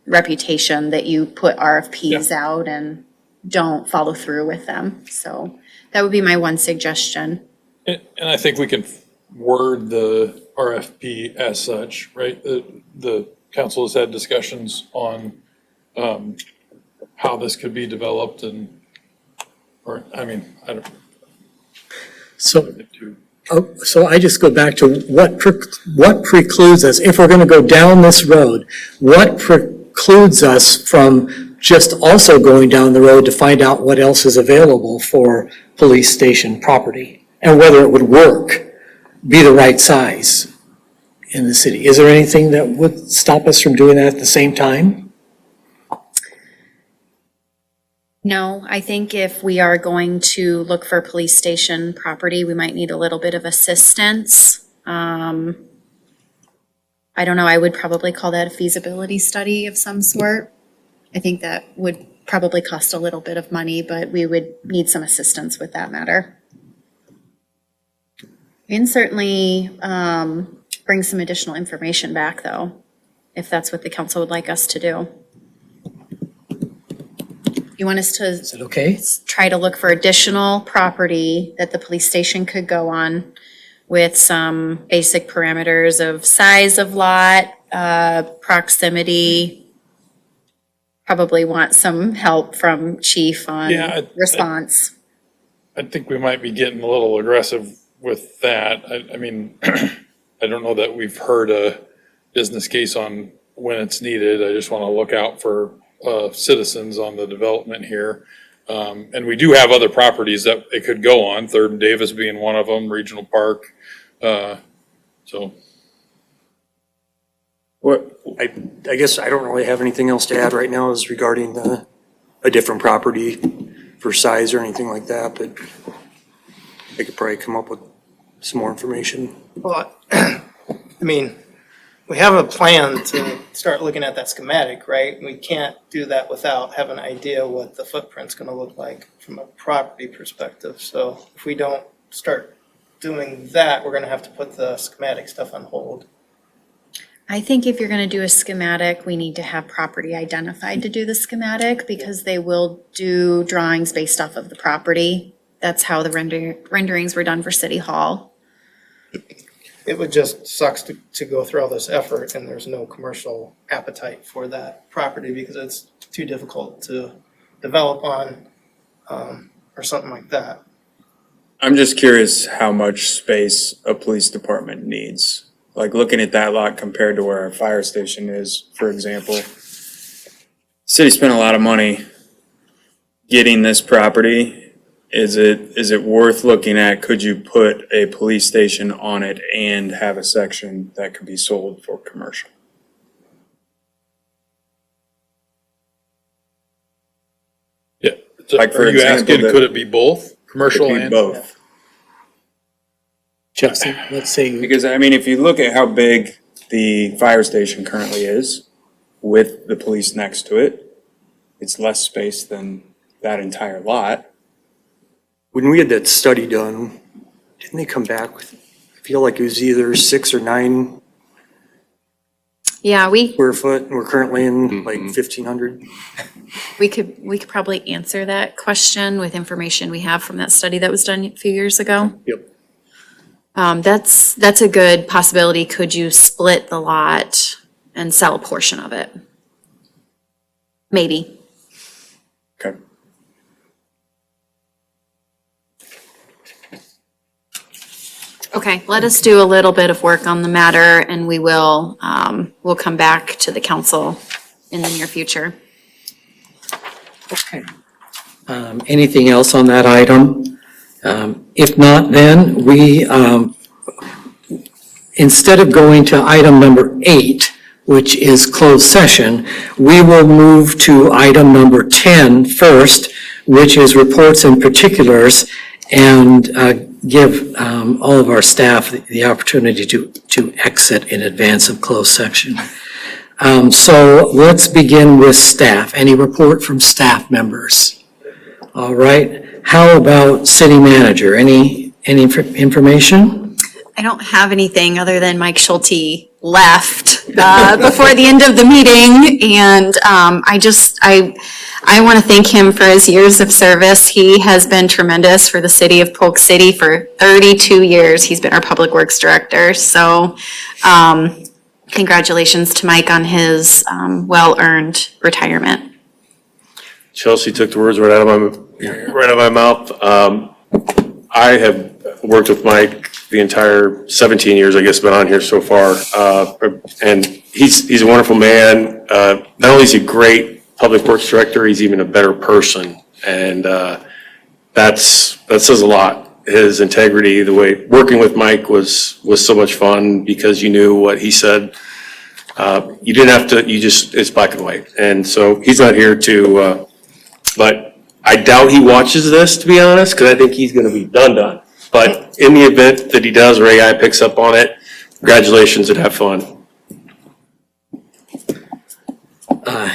reputation that you put RFPs out and don't follow through with them. So that would be my one suggestion. And I think we can word the RFP as such, right? The council has had discussions on how this could be developed I don't. So I just go back to what precludes us, if we're going to go down this road, what precludes us from just also going down the road to find out what else is available for police station property and whether it would work, be the right size in the city? Is there anything that would stop us from doing that at the same time? No, I think if we are going to look for police station property, we might need a little bit of assistance. I don't know, I would probably call that a feasibility study of some sort. I think that would probably cost a little bit of money, but we would need some assistance with that matter. And certainly bring some additional information back, though, if that's what the council would like us to do. You want us to Is it okay? try to look for additional property that the police station could go on with some basic parameters of size of lot, proximity. Probably want some help from chief on response. I think we might be getting a little aggressive with that. I mean, I don't know that we've heard a business case on when it's needed. I just want to look out for citizens on the development here. And we do have other properties that it could go on, 3rd and Davis being one of them, Regional Park. So. What, I guess I don't really have anything else to add right now as regarding a different property for size or anything like that, but I could probably come up with some more information. Well, I mean, we have a plan to start looking at that schematic, right? We can't do that without having an idea what the footprint's gonna look like from a property perspective. So if we don't start doing that, we're gonna have to put the schematic stuff on hold. I think if you're gonna do a schematic, we need to have property identified to do the schematic, because they will do drawings based off of the property. That's how the renderings were done for City Hall. It would just sucks to go through all this effort and there's no commercial appetite for that property because it's too difficult to develop on, or something like that. I'm just curious how much space a police department needs. Like looking at that lot compared to where our fire station is, for example. City spent a lot of money getting this property. Is it worth looking at? Could you put a police station on it and have a section that could be sold for commercial? Yeah. Like, for Are you example, asking, that- could it be both, commercial Could be and? both. Justin, let's see. Because, I mean, if you look at how big the fire station currently is with the police next to it, it's less space than that entire lot. When we had that study done, didn't they come back with, I feel like it was either 6 or 9 Yeah, square foot, and we're currently in like 1,500. we could probably answer that question with information we have from that study that was done a few years ago. Yep. That's a good possibility. Could you split the lot and sell a portion of it? Maybe. Okay. Okay, let us do a little bit of work on the matter and we will, we'll come back to the council in the near future. Okay. Anything else on that item? If not, then we, instead of going to item number 8, which is closed session, we will move to item number 10 first, which is reports and particulars, and give all of our staff the opportunity to exit in advance of closed section. So let's begin with staff. Any report from staff members? All right. How about city manager? Any information? I don't have anything other than Mike Schulte left before the end of the meeting. And I want to thank him for his years of service. He has been tremendous for the city of Polk City for 32 years. He's been our public works director. So congratulations to Mike on his well-earned retirement. Chelsea took the words right out of my mouth. I have worked with Mike the entire 17 years, I guess, been on here so far. And he's a wonderful man. Not only is he a great public works director, he's even a better person. And that says a lot. His integrity, the way working with Mike was so much fun because you knew what he said. You didn't have to, it's black and white. And so he's not here to, but I doubt he watches this, to be honest, because I think he's going to be done. But in the event that he does or AI picks up on it, congratulations and have fun.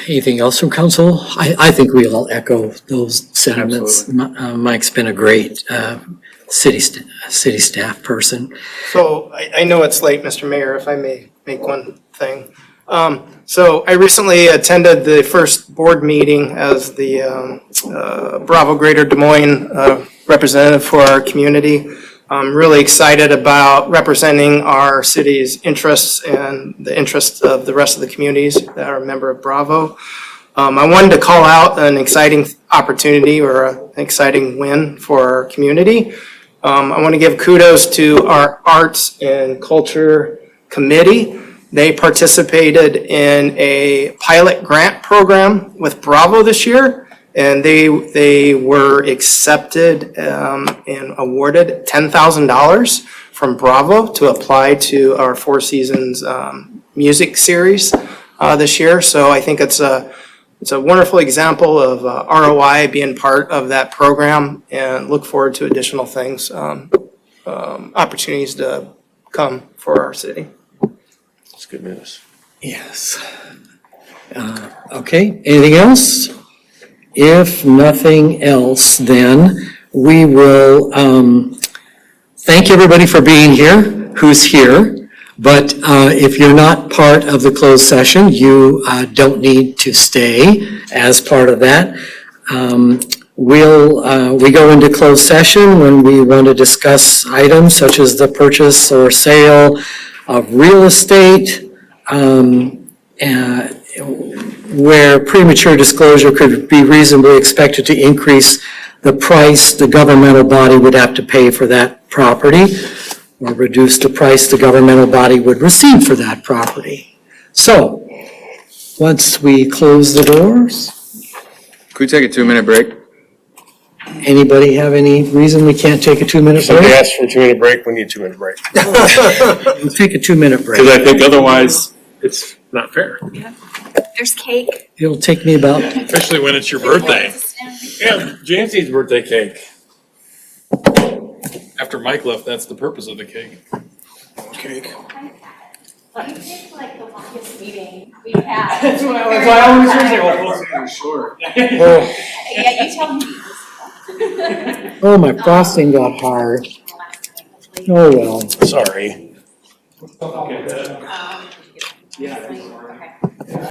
Anything else from council? I think we all echo those sentiments. Mike's been a great city staff person. So I know it's late, Mr. Mayor, if I may make one thing. So I recently attended the first board meeting as the Bravo Greater Des Moines representative for our community. I'm really excited about representing our city's interests and the interests of the rest of the communities that are a member of Bravo. I wanted to call out an exciting opportunity or an exciting win for our community. I want to give kudos to our Arts and Culture Committee. They participated in a pilot grant program with Bravo this year, and they were accepted and awarded $10,000 from Bravo to apply to our Four Seasons music series this year. So I think it's a wonderful example of ROI being part of that program, and look forward to additional things, opportunities to come for our city. That's good news. Yes. Okay, anything else? If nothing else, then we will thank everybody for being here, who's here. But if you're not part of the closed session, you don't need to stay as part of that. We go into closed session when we want to discuss items such as the purchase or sale of real estate, where premature disclosure could be reasonably expected to increase the price the governmental body would have to pay for that property, or reduce the price the governmental body would receive for that property. So, once we close the doors, Could we take a 2-minute break? anybody have any reason we can't take a 2-minute Somebody break? asked for a 2-minute break, we need a 2-minute break. We'll take a 2-minute break. Because I think otherwise, it's not fair. There's cake. It'll take me about, Especially when it's your birthday. Yeah, James needs birthday cake. After Mike left, that's the purpose of the cake. Cake. You picked like the longest meeting we've had. That's why I always say, well, Short. Yeah, you tell me. oh, my frosting got hard. Oh, well. Sorry.